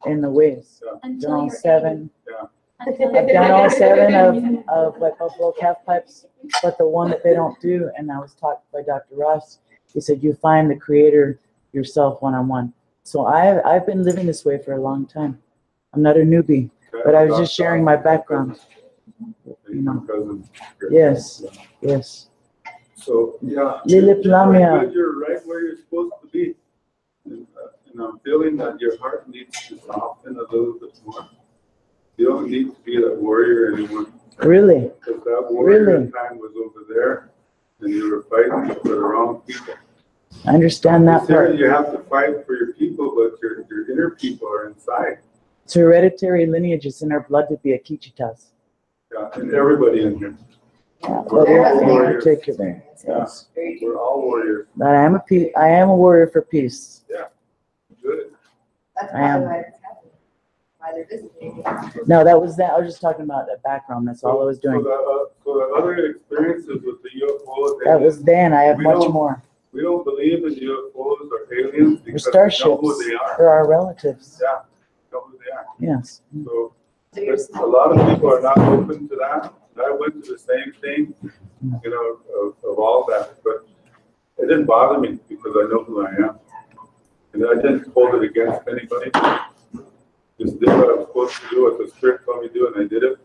in the ways. Done all 7. Yeah. I've done all 7 of like buffalo calf pipes, but the one that they don't do, and I was taught by Dr. Ross. He said you find the creator yourself one-on-one. So I've been living this way for a long time. I'm not a newbie, but I was just sharing my background. You know. Yes. Yes. So yeah, Lilith Lamia. you're right where you're supposed to be. And I'm feeling that your heart needs to soften a little bit more. You don't need to be that warrior anymore. Really? Because that warrior Really? time was over there, and you were fighting for the wrong people. I understand that part. You have to fight for your people, but your inner people are inside. It's hereditary lineage. It's in our blood to be a Kichitas. Yeah, and everybody in here. Yeah, We're all warriors. take you there. Yeah, we're all warriors. But I am a warrior for peace. Yeah, good. That's I am. probably why they're visiting. No, that was that. I was just talking about the background. That's all I was doing. So the other experiences with the UFOs. That was then. I have much more. We don't believe in UFOs or aliens They're because we know starships. who they are. They're our relatives. Yeah, we know who they are. Yes. So a lot of people are not open to that. I went through the same thing, of all that, but it didn't bother me because I know who I am. And I didn't hold it against anybody. Just did what I was supposed to do, what the Spirit told me to do, and I did it.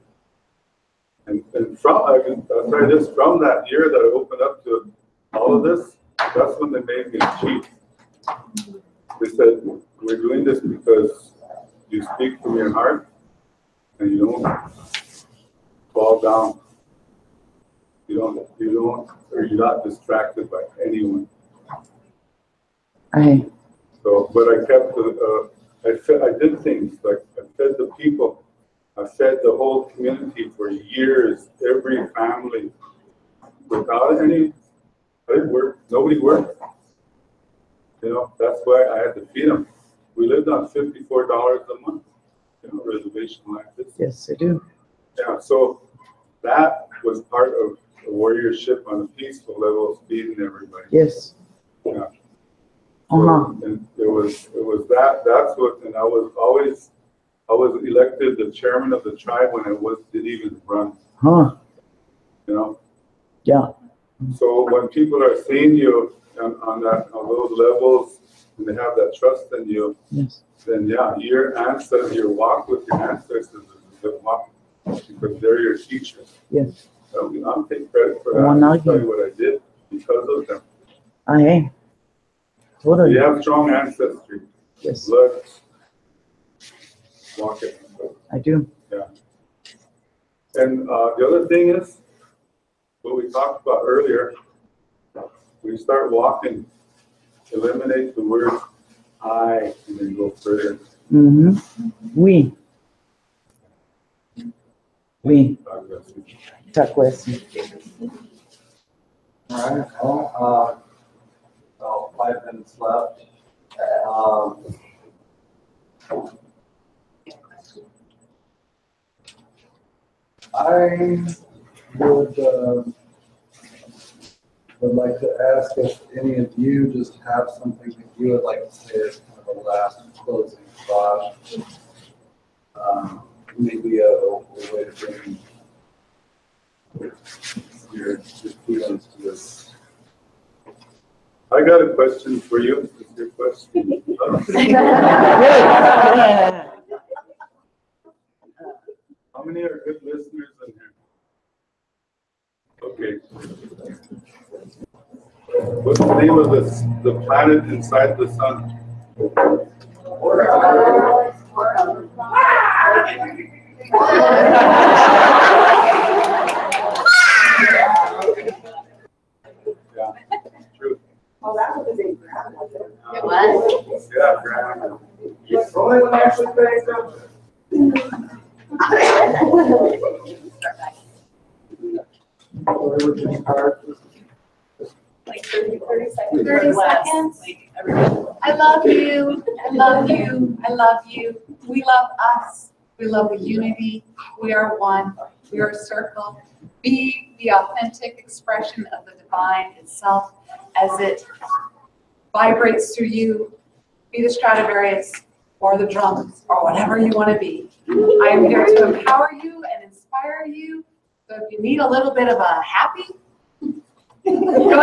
And I'll try this, from that year that I opened up to all of this, that's when they made me a chief. They said, we're doing this because you speak from your heart and you don't fall down. Or you're not distracted by anyone. So, but I kept I did things like I fed the people. I fed the whole community for years, every family, without any. I didn't work. Nobody worked. That's why I had to feed them. We lived on $54 a month. Reservation like this. Yes, I do. Yeah. So that was part of the warriorship on a peaceful level of feeding everybody. Yes. Yeah. And it was that's what, and I was elected the chairman of the tribe when I didn't even run. Huh. Yeah. So when people are seeing you on those levels and they have that trust in you, yes. Then your ancestors, your walk with your ancestors is a good walk because they're your teachers. Yes. So I'll take credit for that. I'll tell you what I did because of them. I am. Totally. You have strong ancestry. Yes. Blood. Walk it. I do. Yeah. And the other thing is, what we talked about earlier, when you start walking, eliminate the word I and then go further. Mm-hmm. We. Talk with you. All right. Well, about 5 minutes left. I would like to ask if any of you just have something that you would like to say as kind of a last closing thought. Maybe a way to bring your feelings to this. I got a question for you. It's your question. How many are good listeners in here? Okay. What's the name of the planet inside the sun? Yeah, true. Oh, that was a big grab, wasn't it? It was. Yeah, grab. Only one actually pays Like 30 seconds. 30 seconds. Like everybody. I love you. I love you. I love you. We love us. We love the unity. We are one. We are a circle. Be the authentic expression of the divine itself as it vibrates through you. Be the Stradivarius or the drums or whatever you want to be. I am here to empower you and inspire you. So if you need a little bit of a happy, go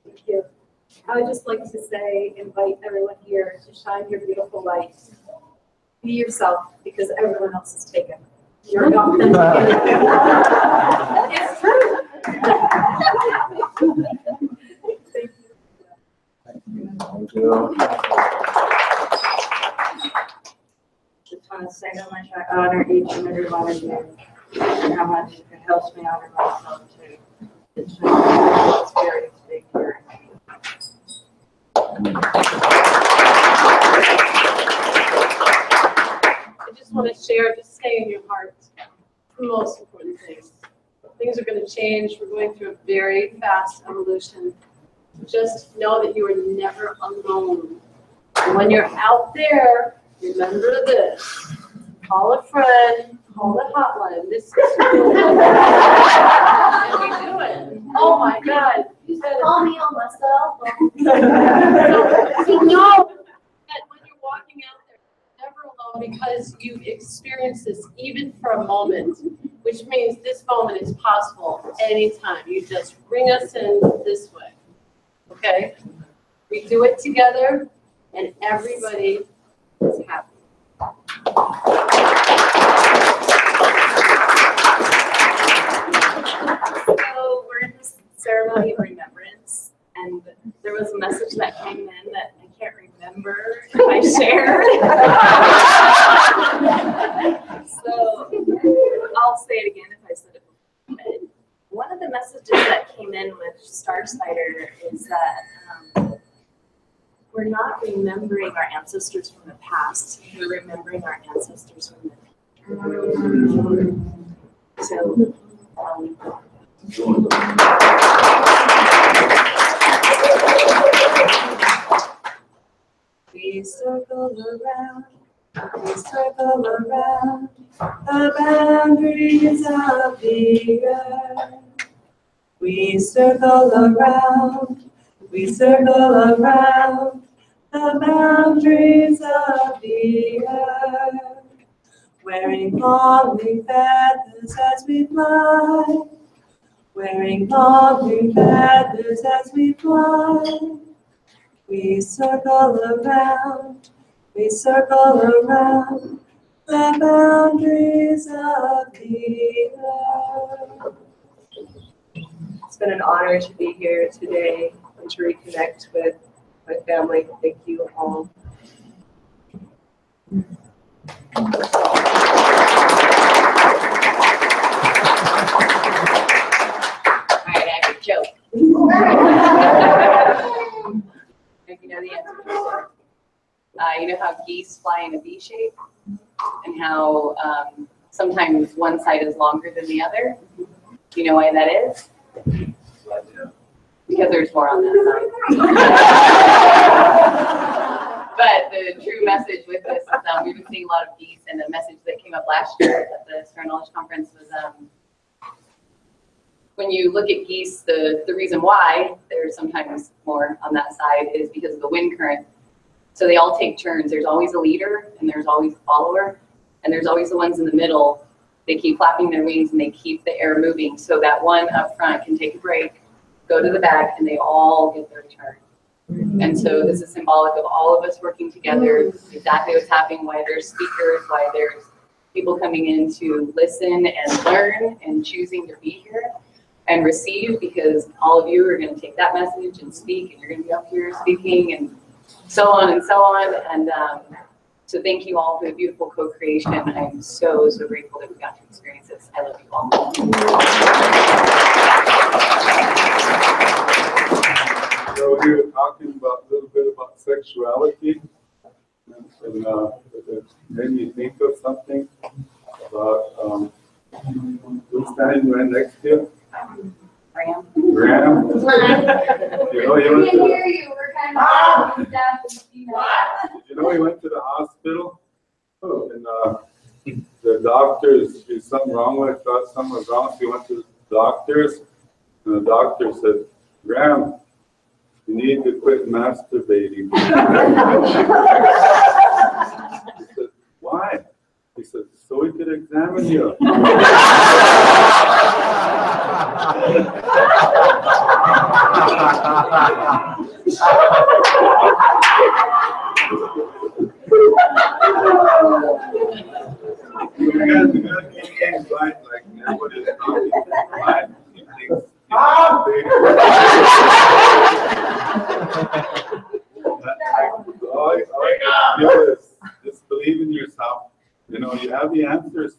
Thank you. I would just like to say, invite everyone here to shine your beautiful light. Be yourself, because everyone else is taken. You're authentic. It's true. Thank you. Just want to say how much I honor each and every one of you, and how much it helps me honor myself too. It's just an experience to be here. I just want to share, just stay in your heart. The most important things. Things are going to change. We're going through a very fast evolution. Just know that you are never alone. And when you're out there, remember this. Call a friend, call the hotline. This is and we do it. Oh my God. You said it. Call me on my cell phone. So know that when you're walking out there, you're never alone, because you've experienced this even for a moment, which means this moment is possible anytime. You just bring us in this way. Okay? We do it together, and everybody is happy. So we're in this ceremony of remembrance, and there was a message that came in that I can't remember if I shared. So I'll say it again if I said it before. But one of the messages that came in with Star Spider is that we're not remembering our ancestors from the past, we're remembering our ancestors from the future. So We circle around the boundaries of the earth. We circle around the boundaries of the earth. Wearing long feathers as we fly. Wearing long feathers as we fly. We circle around the boundaries of the earth. It's been an honor to be here today and to reconnect with my family. Thank you all. I have a joke. If you know the answer to this. You know how geese fly in a V shape? And how sometimes one side is longer than the other? Do you know why that is? Because there's more on that side. But the true message with this is we've been seeing a lot of geese, and the message that came up last year at the Star Knowledge Conference was when you look at geese, the reason why there's sometimes more on that side is because of the wind current. So they all take turns. There's always a leader, and there's always a follower, and there's always the ones in the middle. They keep flapping their wings, and they keep the air moving so that one up front can take a break, go to the back, and they all get their turn. And so this is symbolic of all of us working together, exactly what's happening, why there's speakers, why there's people coming in to listen and learn and choosing to be here and receive, because all of you are going to take that message and speak, and you're going to be up here speaking, and so on and so on. And so thank you all for the beautiful co-creation. I'm so, so grateful that we got to experience this. I love you all. So we were talking about a little bit about sexuality, and it made me think of something about who's standing right next to you? Graham. Graham. You know, he went to, you, we're kind of deaf, you know. you know, he went to the hospital, and the doctors, there's something wrong with it, thought something was wrong, so he went to the doctors, and the doctor said, Graham, you need to quit masturbating. He said, why? He said, so we could examine you. We gotta keep things right, like everybody's talking right. Keep things all I feel is just believe in yourself. You know, you have the answers.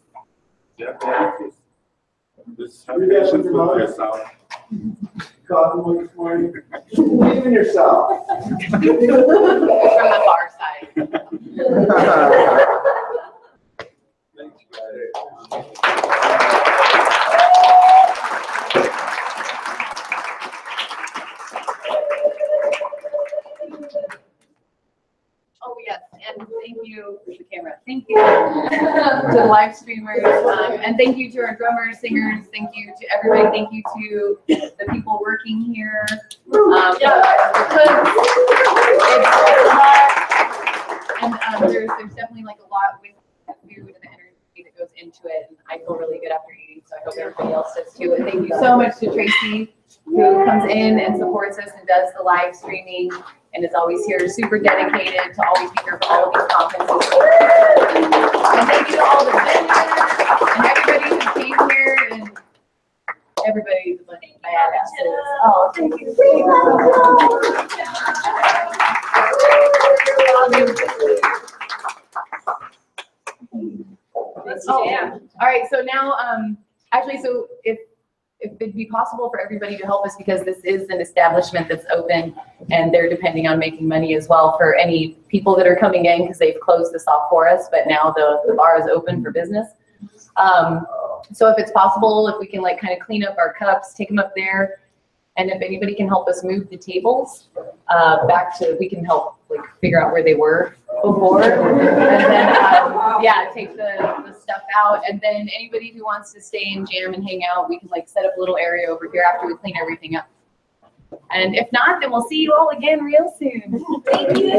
You have the answers. Just have patience with yourself. Coffee one this morning. Believe in yourself. From the far side. Thanks, guys. Oh, yes, and thank you to the camera. Thank you to the live streamers, and thank you to our drummers, singers. Thank you to everybody. Thank you to the people working here. Because it's a lot, and there's definitely like a lot with the food and the energy that goes into it. And I feel really good after eating, so I hope everybody else does too. And thank you so much to Tracy, who comes in and supports us and does the live streaming, and is always here, super dedicated to always be here for all of these conferences. And thank you to all the vendors and everybody who came here, and everybody who's like badasses. Oh, thank you. Oh, all right, so now, actually, so if it'd be possible for everybody to help us, because this is an establishment that's open and they're depending on making money as well for any people that are coming in, because they've closed this off for us, but now the bar is open for business. So if it's possible, if we can like kind of clean up our cups, take them up there, and if anybody can help us move the tables back to, we can help like figure out where they were before, and then yeah, take the stuff out, and then anybody who wants to stay and jam and hang out, we can like set up a little area over here after we clean everything up. And if not, then we'll see you all again real soon. Thank you.